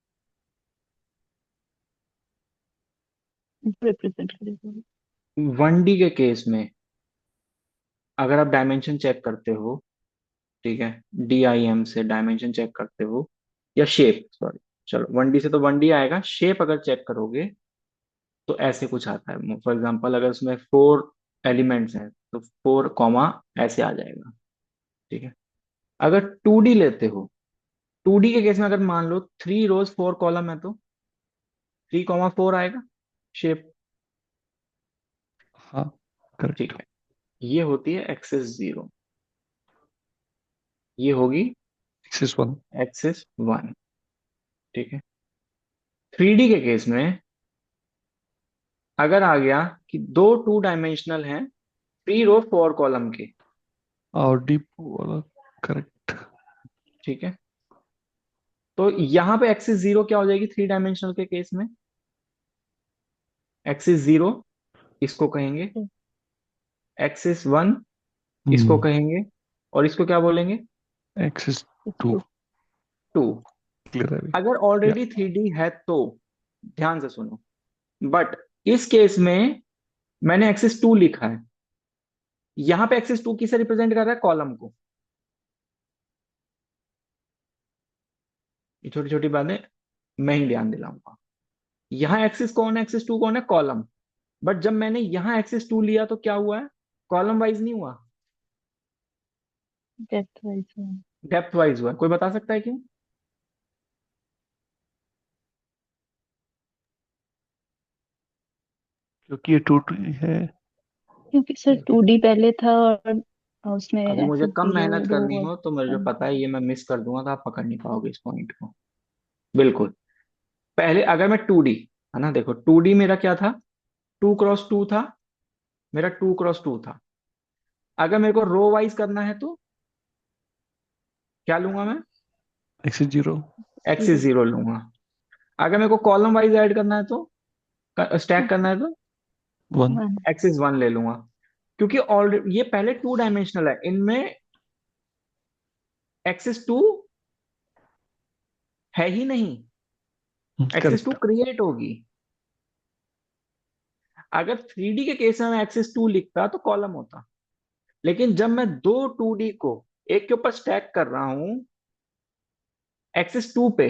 रिप्रेजेंट करेगा। 1D के केस में अगर आप डायमेंशन चेक करते हो, ठीक है, DIM से डायमेंशन चेक करते हो, या शेप, सॉरी, चलो 1D से तो 1D आएगा, शेप अगर चेक करोगे तो ऐसे कुछ आता है। फॉर एग्जांपल अगर उसमें 4 एलिमेंट्स हैं तो 4 कॉमा ऐसे आ जाएगा, ठीक है। अगर 2D लेते हो, 2D के केस में अगर मान लो 3 रोज 4 कॉलम है तो 3,4 आएगा शेप। हाँ, करेक्ट। ठीक है, ये होती है एक्सिस 0, ये होगी एक्सिस 1। एक्सिस 1, ठीक है। 3D के केस में अगर आ गया कि दो 2 डायमेंशनल हैं, 3 रो 4 कॉलम के, और डीप वाला, करेक्ट। ठीक है। तो यहाँ पे एक्सिस 0 क्या हो जाएगी 3 डायमेंशनल के केस में? एक्सिस 0 इसको कहेंगे, एक्सिस 1 इसको हम्म। कहेंगे, और इसको क्या बोलेंगे? एक्सिस 2। टू। 2। क्लियर है अभी? अगर या। ऑलरेडी 3D है तो ध्यान से सुनो, बट इस केस में मैंने एक्सिस 2 लिखा है, यहां पे एक्सिस 2 किसे रिप्रेजेंट कर रहा है? कॉलम को। ये छोटी छोटी बातें मैं ही ध्यान दिलाऊंगा। यहाँ एक्सिस कौन है? एक्सिस 2 कौन है? कॉलम। बट जब मैंने यहाँ एक्सिस 2 लिया तो क्या हुआ है? कॉलम वाइज नहीं हुआ, डेप्थ वाइज। डेप्थ वाइज हुआ है। कोई बता सकता है क्यों? क्योंकि ये 2 है। क्योंकि सर देखिए, 2D पहले था और उसमें अभी मुझे एक्सेस कम 0 मेहनत 2 करनी और हो तो मुझे वन। पता है ये मैं मिस कर दूंगा तो आप पकड़ नहीं पाओगे इस पॉइंट को। बिल्कुल। पहले अगर मैं 2D, है ना, देखो 2D मेरा क्या था? 2x2 था, मेरा 2x2 था। अगर मेरे को रो वाइज करना है तो क्या लूंगा मैं? एक्सिस 0। एक्सिस 0 लूंगा। अगर मेरे को कॉलम वाइज ऐड करना है तो, स्टैक करना है तो 1। 1। एक्सिस 1 ले लूंगा। क्योंकि ऑलरेडी ये पहले 2 डायमेंशनल है, इनमें एक्सिस 2 है ही नहीं, एक्सिस 2 करेक्ट। क्रिएट होगी। अगर 3D के केस में मैं एक्सिस 2 लिखता तो कॉलम होता, लेकिन जब मैं दो 2D को एक के ऊपर स्टैक कर रहा हूं एक्सिस 2 पे,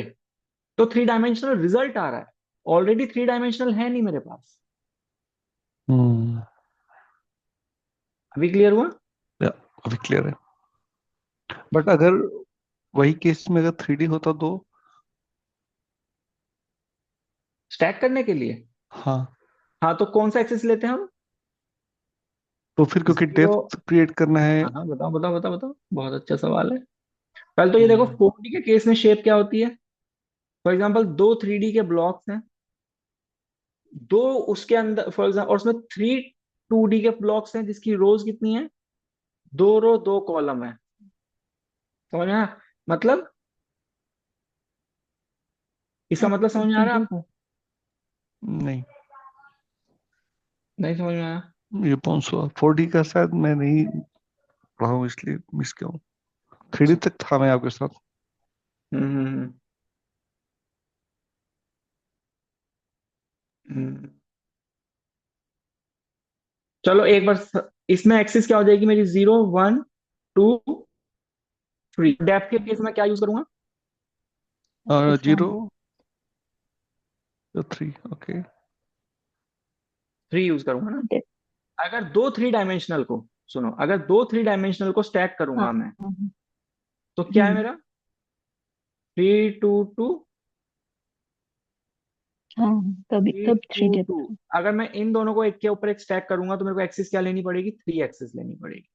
तो 3 डायमेंशनल रिजल्ट आ रहा है। ऑलरेडी 3 डायमेंशनल है नहीं मेरे पास। हम्म। अभी क्लियर हुआ? या, अभी क्लियर है। बट अगर वही केस में अगर 3D होता तो? स्टैक करने के लिए, हाँ। हाँ, तो कौन सा एक्सिस लेते हैं हम? तो फिर क्योंकि 0। डेप्थ क्रिएट करना है। हाँ हाँ, बताओ बताओ बताओ बताओ, बहुत अच्छा सवाल है। पहले तो ये देखो हम्म। 4D के केस में शेप क्या होती है? फॉर एग्जाम्पल दो 3D के ब्लॉक्स हैं, दो उसके अंदर, फॉर एग्जाम्पल, और उसमें 3 2D के ब्लॉक्स हैं जिसकी रोज कितनी है? 2 रो 2 कॉलम है। समझ में आया? मतलब, इसका मतलब समझ में आ रहा है आपको? नहीं, नहीं समझ में आया? ये 500 4D का शायद मैं नहीं रहा हूँ, इसलिए मिस किया हूँ। 3D अच्छा। तक था मैं आपके साथ। हम्म हम्म हम्म। चलो एक बार इसमें एक्सिस क्या हो जाएगी मेरी? 0 1 2 3। डेप्थ के केस में क्या यूज करूंगा? और एक्सेस 1। 0 या 3। ओके। 3 यूज करूंगा ना। अगर दो 3 डायमेंशनल को, सुनो, अगर दो 3 डायमेंशनल को स्टैक हाँ करूंगा मैं, हाँ। तो क्या है हम्म। मेरा? 3 2 2, हाँ, तभी थ्री तब थ्री टू टू डेप्थ। अगर मैं इन दोनों को एक के ऊपर एक स्टैक करूंगा तो मेरे को एक्सिस क्या लेनी पड़ेगी? 3 एक्सिस लेनी पड़ेगी।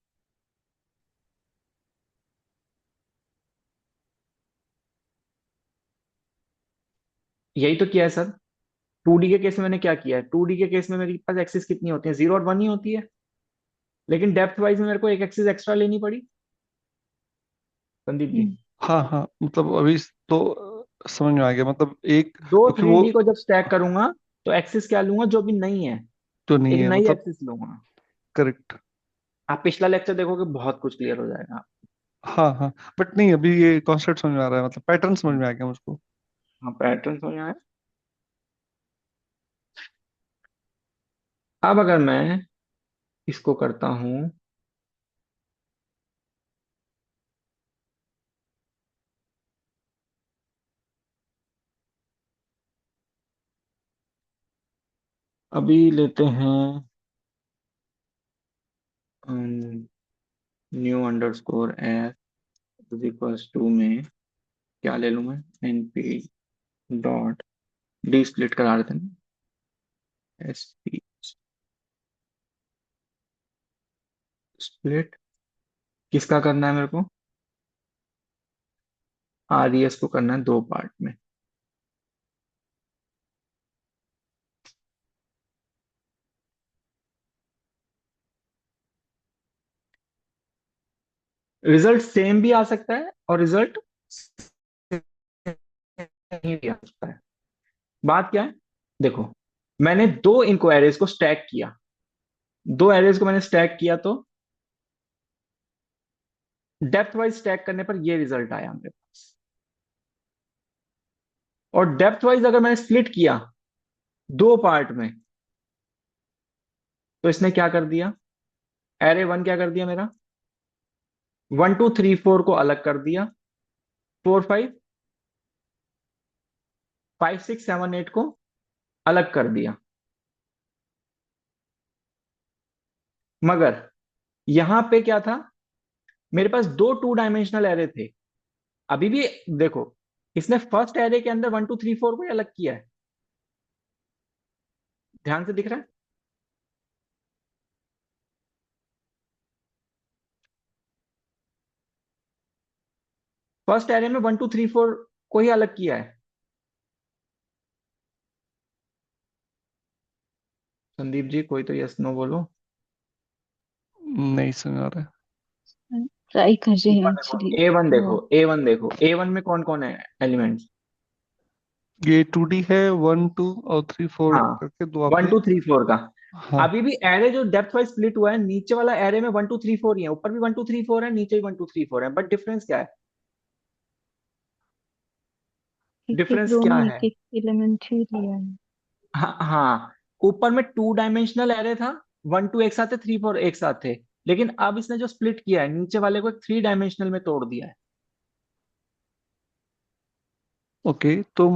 यही तो किया है सर। 2D के केस में मैंने क्या किया है? 2D के केस में मेरे पास एक्सिस कितनी होती है? 0 और 1 ही होती है। लेकिन डेप्थ वाइज में मेरे को एक एक्सिस एक्स्ट्रा लेनी पड़ी, संदीप जी। हम्म। हाँ हाँ, मतलब अभी तो समझ में आ गया, मतलब एक दो क्योंकि थ्री वो डी को जब स्टैक करूंगा तो एक्सिस क्या लूंगा? जो भी नहीं है, तो नहीं एक है नई मतलब। एक्सिस लूंगा। करेक्ट। आप पिछला लेक्चर देखोगे बहुत कुछ क्लियर हो जाएगा। हाँ हाँ, बट नहीं, अभी ये कॉन्सेप्ट समझ में आ रहा है, मतलब पैटर्न समझ में आ गया मुझको। हाँ, पैटर्न समझ में आया। अब अगर मैं इसको करता हूं, अभी लेते हैं new underscore S is equals to में क्या ले लूं मैं, एनपी डॉट डी स्प्लिट करा देते हैं, एस पी स्प्लिट किसका करना है मेरे को, आरईएस को करना है दो पार्ट में। रिजल्ट सेम भी आ सकता है और रिजल्ट नहीं भी आ सकता है। बात क्या है, देखो, मैंने दो इनको एरेज को स्टैक किया, दो एरेज को मैंने स्टैक किया, तो डेप्थ वाइज स्टैक करने पर ये रिजल्ट आया मेरे पास। और डेप्थ वाइज अगर मैंने स्प्लिट किया दो पार्ट में, तो इसने क्या कर दिया, एरे वन क्या कर दिया मेरा, 1 2 3 4 को अलग कर दिया, 4 5 5 6 7 8 को अलग कर दिया। मगर यहां पे क्या था, मेरे पास दो 2 डायमेंशनल एरे थे अभी भी। देखो, इसने फर्स्ट एरे के अंदर 1 2 3 4 को ही अलग किया है, ध्यान से दिख रहा है। फर्स्ट एरे में 1 2 3 4 को ही अलग किया है। संदीप जी कोई तो यस नो बोलो। नहीं समझ आ रहा है। ट्राई कर रही ऊपर हूँ देखो, एक्चुअली। ए वन देखो, वो ए वन देखो, ए वन में कौन कौन है एलिमेंट्स। ये 2D है, 1 2 और 3 4 हाँ, करके दो 1 2 3 4 का। हाँ। अभी भी एरे जो डेप्थ वाइज स्प्लिट हुआ है, नीचे वाला एरे में 1 2 3 4 ही है, ऊपर भी 1 2 3 4 है, नीचे भी 1 2 3 4 है, बट डिफरेंस क्या है, एक एक डिफरेंस रो क्या में है। एक एक एलिमेंट ही लिया है। हाँ हाँ, ऊपर में 2 डायमेंशनल एरे था, 1 2 एक साथ थे, 3 4 एक साथ थे, लेकिन अब इसने जो स्प्लिट किया है नीचे वाले को एक 3 डायमेंशनल में तोड़ दिया है। ओके, तो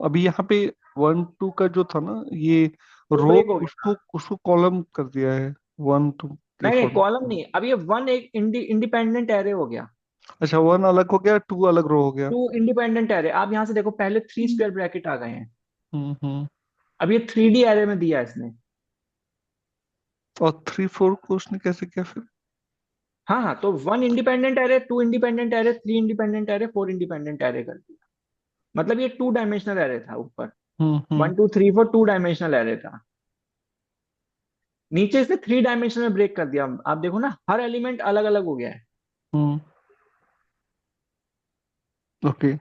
अभी यहाँ पे 1 2 का जो था ना, ये वो रो, ब्रेक हो गया। उसको उसको कॉलम कर दिया है। 1 2 3 नहीं नहीं, 4 कॉलम नहीं, अब ये वन एक इंडिपेंडेंट एरे हो गया। अच्छा, 1 अलग हो गया, 2 अलग रो हो गया। 2 इंडिपेंडेंट एरे, आप यहां से देखो, पहले थ्री हम्म, स्क्वायर ब्रैकेट आ गए हैं, हम्म। अब ये 3D एरे में दिया है इसने। और 3 4 को उसने कैसे किया फिर? हाँ हाँ, तो 1 independent array, 2 independent array, 3 independent array, 4 independent array कर दिया। मतलब ये 2 डायमेंशनल एरे था ऊपर, हम्म। 1 2 3 4 2 डायमेंशनल एरे था। नीचे इसने 3 डायमेंशन में ब्रेक कर दिया, आप देखो ना, हर एलिमेंट अलग अलग हो गया है। हम्म। ओके।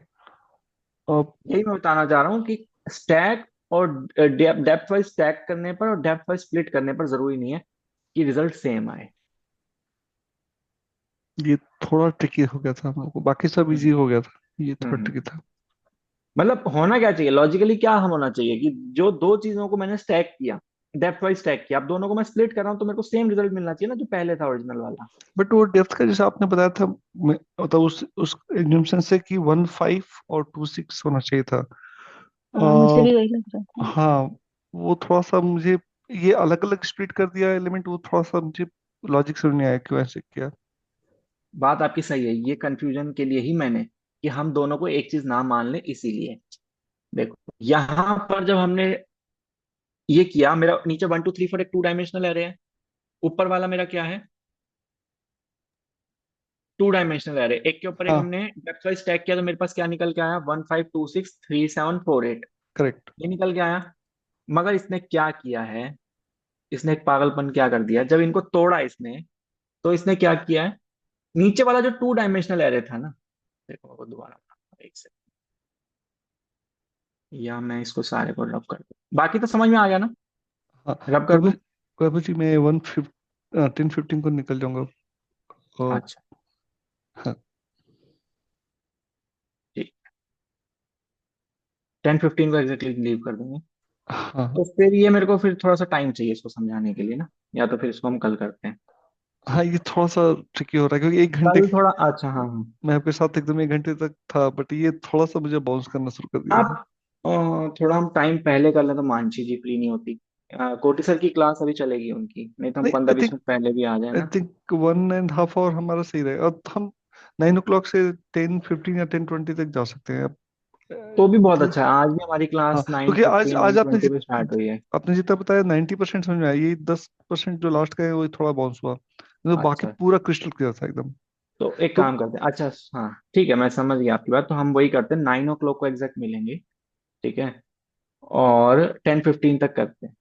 अब यही मैं बताना चाह रहा हूँ कि स्टैक और डेप्थ वाइज स्टैक करने पर और डेप्थ वाइज स्प्लिट करने पर जरूरी नहीं है कि रिजल्ट सेम आए। ये थोड़ा ट्रिकी हो गया था हम लोग को, बाकी सब इजी हम्म हो गया था, ये थोड़ा हम्म। ट्रिकी था। मतलब होना क्या चाहिए लॉजिकली, क्या हम होना चाहिए कि जो दो चीजों को मैंने स्टैक किया, डेप्थ वाइज स्टैक किया, अब दोनों को मैं स्प्लिट कर रहा हूँ, तो मेरे को सेम रिजल्ट मिलना चाहिए ना जो पहले था ओरिजिनल वाला। बट वो डेप्थ का जैसा आपने बताया था, मतलब उस एग्जाम्पशन से कि 1 5 और 2 6 होना चाहिए था। हाँ, मुझे आ, भी वही लग रहा था। हाँ, वो थोड़ा सा मुझे, ये अलग अलग स्प्लिट कर दिया एलिमेंट, वो थोड़ा सा मुझे लॉजिक समझ नहीं आया क्यों ऐसे किया। बात आपकी सही है, ये कंफ्यूजन के लिए ही मैंने, कि हम दोनों को एक चीज ना मान ले इसीलिए। देखो, यहां पर जब हमने ये किया, मेरा नीचे 1 2 3 4 एक 2 डायमेंशनल एरे है, ऊपर वाला मेरा क्या है, 2 डायमेंशनल एरे। एक के ऊपर एक हाँ, हमने डेप्थ वाइज स्टैक किया, तो मेरे पास क्या निकल के आया, 1 5 2 6 3 7 4 8, करेक्ट। ये निकल के आया। मगर इसने क्या किया है, इसने एक पागलपन क्या कर दिया, जब इनको तोड़ा इसने, तो इसने क्या किया है, नीचे वाला जो 2 डायमेंशनल एरे था ना, देखो वो दोबारा एक से, या मैं इसको सारे को रब कर दूं, बाकी तो समझ में आ गया ना, हाँ, रब कर दूं। वैभव जी, मैं 10 15 को निकल जाऊंगा। और अच्छा, हाँ। ठीक। 10:15 को एग्जैक्टली लीव कर देंगे। हाँ तो फिर ये मेरे को फिर थोड़ा सा टाइम चाहिए इसको समझाने के लिए ना, या तो फिर इसको हम कल करते हैं। हाँ, ये थोड़ा सा ट्रिकी हो रहा है क्योंकि 1 घंटे कल थोड़ा, अच्छा हाँ हाँ। मैं आपके साथ एकदम 1 घंटे तक था, बट ये थोड़ा सा मुझे बाउंस करना शुरू कर दिया आप है। थोड़ा हम टाइम पहले कर लें तो मानसी जी फ्री नहीं होती। कोटी सर की क्लास अभी चलेगी उनकी, नहीं तो हम नहीं, पंद्रह बीस मिनट पहले भी आ जाए आई ना। थिंक 1.5 आवर हमारा सही रहेगा, और हम 9 o'clock से 10:15 या 10:20 तक जा सकते हैं अब। तो भी बहुत मतलब अच्छा है, आज भी हमारी हाँ, क्लास नाइन क्योंकि आज फिफ्टी आज नाइन ट्वेंटी पे स्टार्ट हुई है। आपने जितना बताया 90% समझ में आया, ये 10% जो लास्ट का है वो थोड़ा बाउंस हुआ, तो बाकी अच्छा, पूरा क्रिस्टल क्लियर था एकदम। तो एक तो काम करते हैं, अच्छा हाँ ठीक है, मैं समझ गया आपकी बात, तो हम वही करते हैं, 9 o'clock को एग्जैक्ट मिलेंगे। ठीक है, और 10:15 तक करते हैं।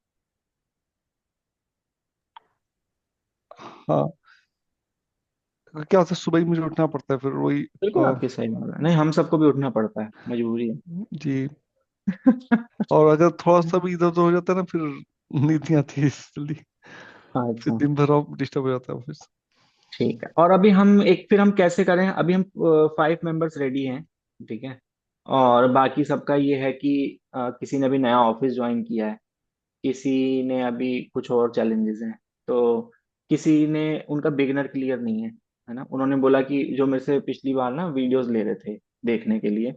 हाँ, क्या होता है, सुबह ही मुझे उठना पड़ता है, फिर वही बिल्कुल आपकी सही बात है, नहीं हम सबको भी उठना पड़ता है, मजबूरी है। जी। और अगर थोड़ा सा भी इधर उधर हो जाता है ना, फिर नींद नहीं आती है जल्दी, फिर अच्छा दिन भर और डिस्टर्ब हो जाता है ऑफिस। ठीक है, और अभी हम एक, फिर हम कैसे करें, अभी हम 5 मेंबर्स रेडी हैं। ठीक है, और बाकी सबका ये है कि किसी ने भी नया ऑफिस ज्वाइन किया है, किसी ने अभी कुछ और चैलेंजेस हैं, तो किसी ने, उनका बिगनर क्लियर नहीं है ना, उन्होंने बोला कि जो मेरे से पिछली बार ना वीडियोस ले रहे थे देखने के लिए,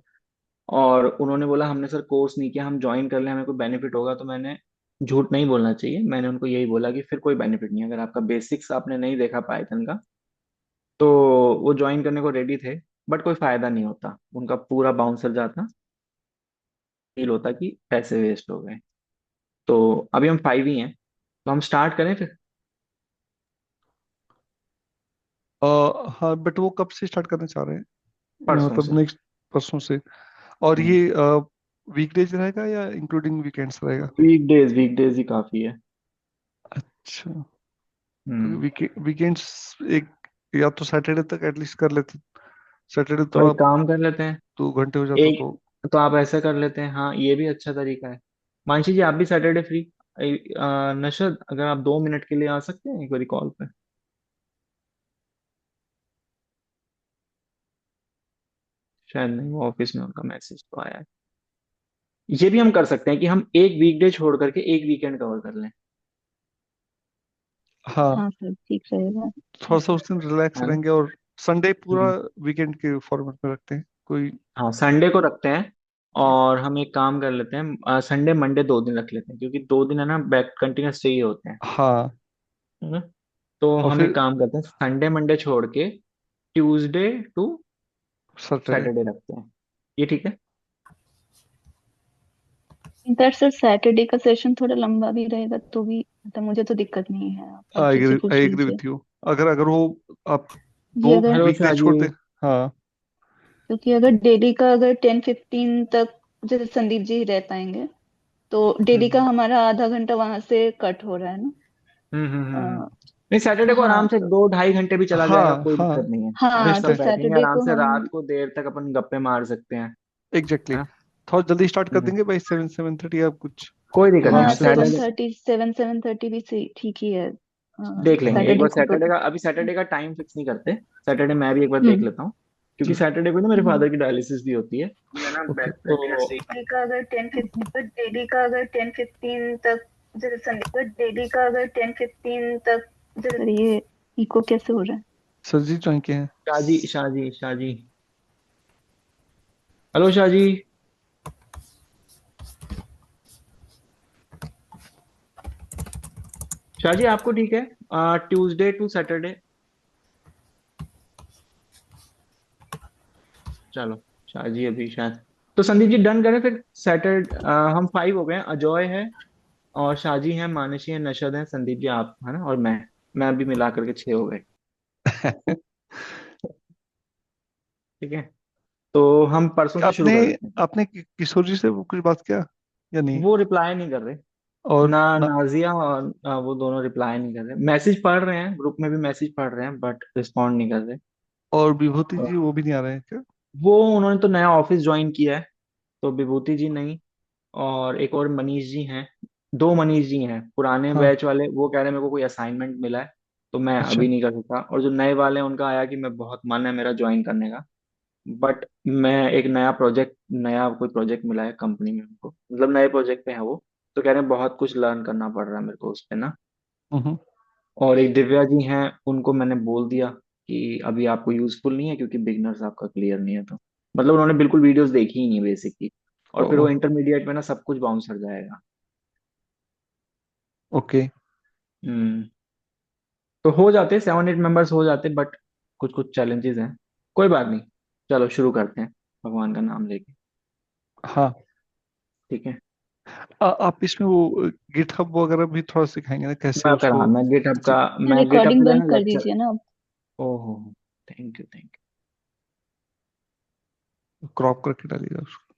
और उन्होंने बोला हमने सर कोर्स नहीं किया, हम ज्वाइन कर लें, हमें कोई बेनिफिट होगा, तो मैंने, झूठ नहीं बोलना चाहिए, मैंने उनको यही बोला कि फिर कोई बेनिफिट नहीं है, अगर आपका बेसिक्स आपने नहीं देखा पाइथन का, तो वो ज्वाइन करने को रेडी थे, बट कोई फायदा नहीं होता, उनका पूरा बाउंसर जाता, फील होता कि पैसे वेस्ट हो गए। तो अभी हम 5 ही हैं, तो हम स्टार्ट करें फिर। हाँ, बट वो कब से स्टार्ट करना चाह रहे हैं, परसों मतलब से। नेक्स्ट परसों से? और ये वीकडेज रहेगा या इंक्लूडिंग वीकेंड्स रहेगा? वीकडेज, वीकडेज ही काफी है। अच्छा, हम्म। वीकेंड्स एक, या तो सैटरडे तक एटलीस्ट कर लेते, सैटरडे तो थोड़ा एक काम कर लेते हैं, 2 घंटे हो जाता एक, तो। तो आप ऐसा कर लेते हैं, हाँ ये भी अच्छा तरीका है। मानसी जी आप भी सैटरडे फ्री? नशद अगर आप 2 मिनट के लिए आ सकते हैं एक बारी कॉल पे। शायद नहीं, वो ऑफिस में, उनका मैसेज तो आया है। ये भी हम कर सकते हैं कि हम एक वीकडे छोड़ करके एक वीकेंड कवर कर लें, हाँ, हाँ सर, ठीक रहेगा। थोड़ा सा उस दिन रिलैक्स है ना। रहेंगे, और संडे पूरा हम्म। वीकेंड के फॉर्मेट में रखते हैं कोई। हाँ संडे को रखते हैं, और हम एक काम कर लेते हैं, संडे मंडे 2 दिन रख लेते हैं, क्योंकि 2 दिन है ना बैक कंटिन्यूस चाहिए होते हैं, हाँ, है ना। तो और हम एक फिर काम करते हैं, संडे मंडे छोड़ के ट्यूसडे टू सैटरडे। सैटरडे रखते हैं, ये ठीक है। इनफैक्ट सर सैटरडे का सेशन थोड़ा लंबा भी रहेगा तो भी मतलब मुझे तो दिक्कत नहीं है, आप आई आके से एग्री, आई पूछ एग्री लीजिए। With you. अगर वो आप ये दो अगर, हेलो वीकडे शाह जी। छोड़ दे। हाँ, क्योंकि अगर डेली का अगर 10:15 तक जैसे संदीप जी ही रह पाएंगे, तो डेली का हम्म हमारा आधा घंटा वहां से कट हो रहा है ना। हम्म। अ, नहीं सैटरडे को हाँ आराम से तो, 2 ढाई घंटे भी चला जाएगा, हाँ, कोई हाँ, दिक्कत नहीं है। फिर हाँ तो सब बैठेंगे सैटरडे आराम को से, हम, रात को देर तक अपन गप्पे मार सकते हैं, एग्जैक्टली है exactly. ना। थोड़ा जल्दी स्टार्ट कर हम्म, देंगे भाई, 7-7:30 या कुछ कोई दिक्कत नहीं, हाँ हम लास्ट सेवन एकदम। सैटरडे थर्टी 7:30 भी सही ठीक ही है। देख लेंगे एक सैटरडे बार, को सैटरडे का, अभी सैटरडे का टाइम फिक्स नहीं करते, सैटरडे मैं भी एक बार देख हम्म लेता हूँ, क्योंकि जी, सैटरडे को ना मेरे हम्म फादर की डायलिसिस भी होती है, है ना, तो बैक डेली का अगर 10:15 पर डेली का अगर 10:15 तक, जैसे संडे पर डेली का अगर 10:15 तक, जैसे ये इको कैसे हो रहा है? सर जी ज्वाइन किए हैं। शाहजी शाहजी शाहजी, हेलो शाहजी। शाहजी आपको ठीक है, ट्यूसडे टू सैटरडे, चलो। शाहजी अभी शायद, तो संदीप जी डन करें फिर, सैटरडे हम 5 हो गए हैं, अजय है, और शाहजी हैं, मानसी है, नशद है, संदीप जी आप है ना, और मैं भी मिला करके 6 हो गए। ठीक है, तो हम परसों से शुरू आपने कर देते हैं। आपने किशोर जी से वो कुछ बात किया या नहीं? वो रिप्लाई नहीं कर रहे, और ना ना, नाजिया और वो दोनों रिप्लाई नहीं कर रहे, मैसेज पढ़ रहे हैं, ग्रुप में भी मैसेज पढ़ रहे हैं, बट रिस्पॉन्ड नहीं कर रहे। और विभूति अ, जी वो भी नहीं आ रहे हैं क्या? वो उन्होंने तो नया ऑफिस ज्वाइन किया है, तो विभूति जी नहीं, और एक और मनीष जी हैं, 2 मनीष जी हैं पुराने हाँ, बैच वाले, वो कह रहे हैं मेरे को कोई असाइनमेंट मिला है, तो मैं अच्छा, अभी नहीं कर सकता, और जो नए वाले हैं उनका आया कि मैं बहुत मन है मेरा ज्वाइन करने का, बट मैं एक नया कोई प्रोजेक्ट मिला है कंपनी में उनको, मतलब नए प्रोजेक्ट पे है वो, तो कह रहे हैं बहुत कुछ लर्न करना पड़ रहा है मेरे को उस पे ना। हम्म। और एक दिव्या जी हैं, उनको मैंने बोल दिया कि अभी आपको यूजफुल नहीं है क्योंकि बिगनर्स आपका क्लियर नहीं है, तो मतलब उन्होंने बिल्कुल वीडियोस देखी ही नहीं बेसिकली। और फिर वो इंटरमीडिएट में ना सब कुछ बाउंस कर जाएगा। ओके। हम्म। तो हो जाते 7-8 मेंबर्स हो जाते, बट कुछ कुछ चैलेंजेस हैं। कोई बात नहीं, चलो शुरू करते हैं भगवान का नाम लेके। हाँ। ठीक है। आप इसमें वो गिटहब वगैरह भी थोड़ा सिखाएंगे ना, कैसे मैं कर उसको हाँ मैं गिटहब रिकॉर्डिंग पे बंद ना कर लेक्चर। दीजिए ना आप। ओहो, थैंक यू थैंक क्रॉप करके डालिएगा उसको।